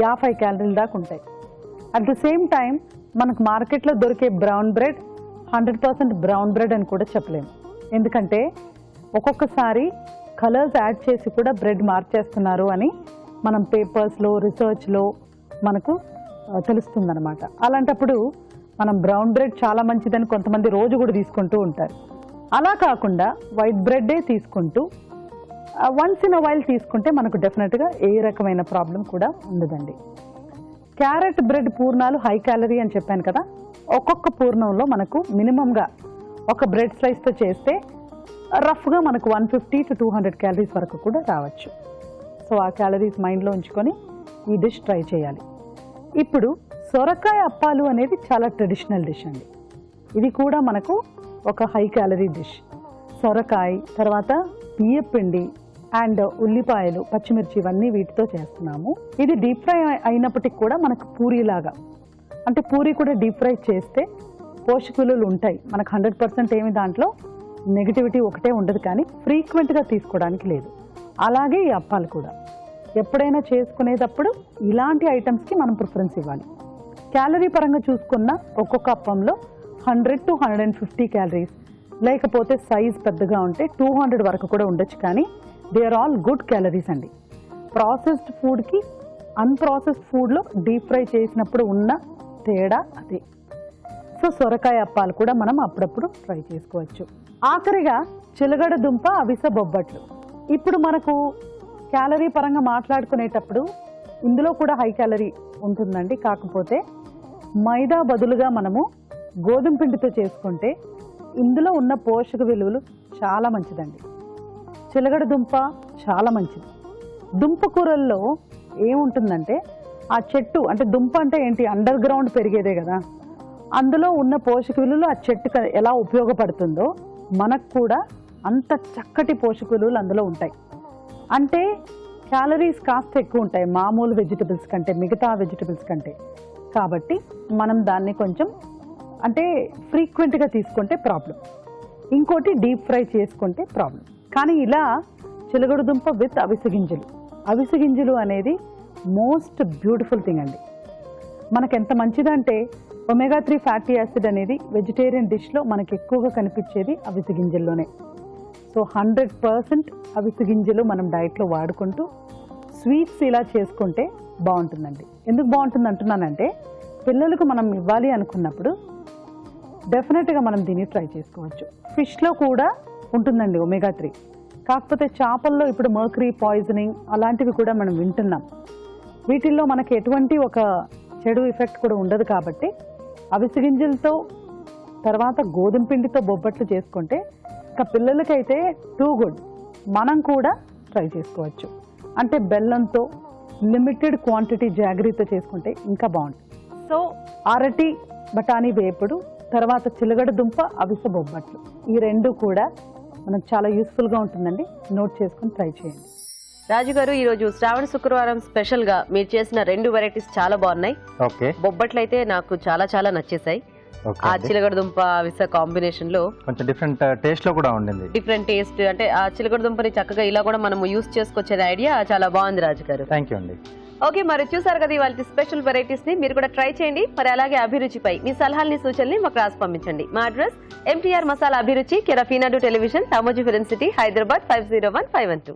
50 క్యాలరీల దాకా ఉంటాయి. అట్ ద సేమ్ టైం మనకు మార్కెట్లో దొరికే బ్రౌన్ బ్రెడ్ 100% బ్రౌన్ బ్రెడ్ అని కూడా చెప్పలేము. ఎందుకంటే ఒక్కొక్కసారి కలర్స్ యాడ్ చేసి కూడా బ్రెడ్ మార్చేస్తున్నారు అని మనం పేపర్స్లో రీసెర్చ్లో మనకు తెలుస్తుందన్నమాట. అలాంటప్పుడు మనం బ్రౌన్ బ్రెడ్ చాలా మంచిదని కొంతమంది రోజు కూడా తీసుకుంటూ ఉంటారు. అలా కాకుండా వైట్ బ్రెడ్డే తీసుకుంటూ వన్స్ ఇన్ అ వైల్ తీసుకుంటే మనకు డెఫినెట్గా ఏ రకమైన ప్రాబ్లం కూడా ఉండదండి. క్యారెట్ బ్రెడ్ పూర్ణాలు హై క్యాలరీ అని చెప్పాను కదా. ఒక్కొక్క పూర్ణంలో మనకు మినిమంగా ఒక బ్రెడ్ స్లైస్తో చేస్తే రఫ్గా మనకు 150 to 200 క్యాలరీస్ వరకు కూడా రావచ్చు. సో ఆ క్యాలరీస్ మైండ్లో ఉంచుకొని ఈ డిష్ ట్రై చేయాలి. ఇప్పుడు సొరకాయ అప్పాలు అనేది చాలా ట్రెడిషనల్ డిష్ అండి. ఇది కూడా మనకు ఒక హై క్యాలరీ డిష్. సొరకాయ తర్వాత బియ్యపిండి అండ్ ఉల్లిపాయలు, పచ్చిమిర్చి ఇవన్నీ వీటితో చేస్తున్నాము. ఇది డీప్ ఫ్రై అయినప్పటికి కూడా మనకు పూరీలాగా, అంటే పూరీ కూడా డీప్ ఫ్రై చేస్తే పోషక విలువలు ఉంటాయి మనకు. 100% ఏమి దాంట్లో నెగిటివిటీ ఒకటే ఉండదు, కానీ ఫ్రీక్వెంట్గా తీసుకోవడానికి లేదు. అలాగే ఈ అప్పాలు కూడా ఎప్పుడైనా చేసుకునేటప్పుడు ఇలాంటి ఐటమ్స్కి మనం ప్రిఫరెన్స్ ఇవ్వాలి. క్యాలరీ పరంగా చూసుకున్న ఒక్కొక్క అప్పంలో 100 to 150 క్యాలరీస్, లేకపోతే సైజ్ పెద్దగా ఉంటే 200 వరకు కూడా ఉండొచ్చు. కానీ they are all good calories అండి. ప్రాసెస్డ్ ఫుడ్కి అన్ప్రాసెస్డ్ ఫుడ్లో డీప్ ఫ్రై చేసినప్పుడు ఉన్న తేడా అదే. సో సొరకాయ అప్పాలు కూడా మనం అప్పుడప్పుడు ట్రై చేసుకోవచ్చు. ఆఖరిగా చిలగడ దుంప అవిస బొబ్బట్లు. ఇప్పుడు మనకు క్యాలరీ పరంగా మాట్లాడుకునేటప్పుడు ఇందులో కూడా హై క్యాలరీ ఉంటుందండి. కాకపోతే మైదా బదులుగా మనము గోధుమ పిండితో చేసుకుంటే ఇందులో ఉన్న పోషక విలువలు చాలా మంచిదండి. చిలగడ దుంప చాలా మంచిది. దుంప కూరల్లో ఏముంటుందంటే ఆ చెట్టు, అంటే దుంప అంటే ఏంటి, అండర్ గ్రౌండ్ పెరిగేదే కదా. అందులో ఉన్న పోషక విలువలు ఆ చెట్టుకు ఎలా ఉపయోగపడుతుందో మనకు కూడా అంత చక్కటి పోషక విలువలు అందులో ఉంటాయి. అంటే క్యాలరీస్ కాస్త ఎక్కువ ఉంటాయి మామూలు వెజిటబుల్స్ కంటే, మిగతా వెజిటబుల్స్ కంటే. కాబట్టి మనం దాన్ని కొంచెం అంటే ఫ్రీక్వెంట్గా తీసుకుంటే ప్రాబ్లం. ఇంకోటి డీప్ ఫ్రై చేసుకుంటే ప్రాబ్లం. కానీ ఇలా చిలగడ దుంప విత్ అవిసె గింజలు, అవిసె గింజలు అనేది మోస్ట్ బ్యూటిఫుల్ థింగ్ అండి. మనకు ఎంత మంచిదంటే ఒమేగా 3 ఫ్యాటీ యాసిడ్ అనేది వెజిటేరియన్ డిష్లో మనకు ఎక్కువగా కనిపించేది అవిసె గింజల్లోనే. సో 100% అవిసె గింజలు మనం డైట్లో వాడుకుంటూ స్వీట్స్ ఇలా చేసుకుంటే బాగుంటుందండి. ఎందుకు బాగుంటుంది అంటున్నానంటే పిల్లలకు మనం ఇవ్వాలి అనుకున్నప్పుడు డెఫినెట్గా మనం దీన్ని ట్రై చేసుకోవచ్చు. ఫిష్లో కూడా ఉంటుందండి ఒమేగా 3. కాకపోతే చేపల్లో ఇప్పుడు మర్కరీ పాయిజనింగ్ అలాంటివి కూడా మనం వింటున్నాం. వీటిల్లో మనకి ఎటువంటి ఒక చెడు ఎఫెక్ట్ కూడా ఉండదు. కాబట్టి అవిసె గింజలతో తర్వాత గోధుమ పిండితో బొబ్బట్లు చేసుకుంటే ఇంకా పిల్లలకైతే టూ గుడ్. మనం కూడా ట్రై చేసుకోవచ్చు. అంటే బెల్లంతో లిమిటెడ్ క్వాంటిటీ జాగ్రత్త చేసుకుంటే ఇంకా బాగుంటుంది. సో అరటి బఠానీ వేపుడు, తర్వాత చిలగడ దుంప అవిసె బొబ్బట్లు, ఈ రెండు కూడా మనకు చాలా యూస్ఫుల్గా ఉంటుందండి. నోట్ చేసుకుని ట్రై చేయండి. రాజు గారు, ఈరోజు శ్రావణ శుక్రవారం స్పెషల్ గా మీరు చేసిన 2 వెరైటీస్ చాలా బాగున్నాయి. ఓకే, బొబ్బట్లు అయితే నాకు చాలా చాలా నచ్చేసాయి. ఆ చిలగడ దుంప అవిసె కాంబినేషన్ లో కొంచెం డిఫరెంట్ టేస్ట్ లో కూడా ఉండింది. డిఫరెంట్ టేస్ట్, అంటే ఆ చిలగడ దుంపని చక్కగా ఇలా కూడా మనం యూస్ చేసుకొచ్చే ఐడియా చాలా బాగుంది రాజు గారు. థ్యాంక్ యూ అండి. ఓకే, మరి చూసారు కదా ఇవాళ స్పెషల్ వెరైటీస్ ని. మీరు కూడా ట్రై చేయండి. మరి అలాగే అభిరుచిపై మీ సలహాలని సూచనల్ని మాకు రాసి పంపించండి. మా అడ్రస్ MTR మసాలా అభిరుచి, care of Eenadu television, Ramoji film city, Hyderabad 501512.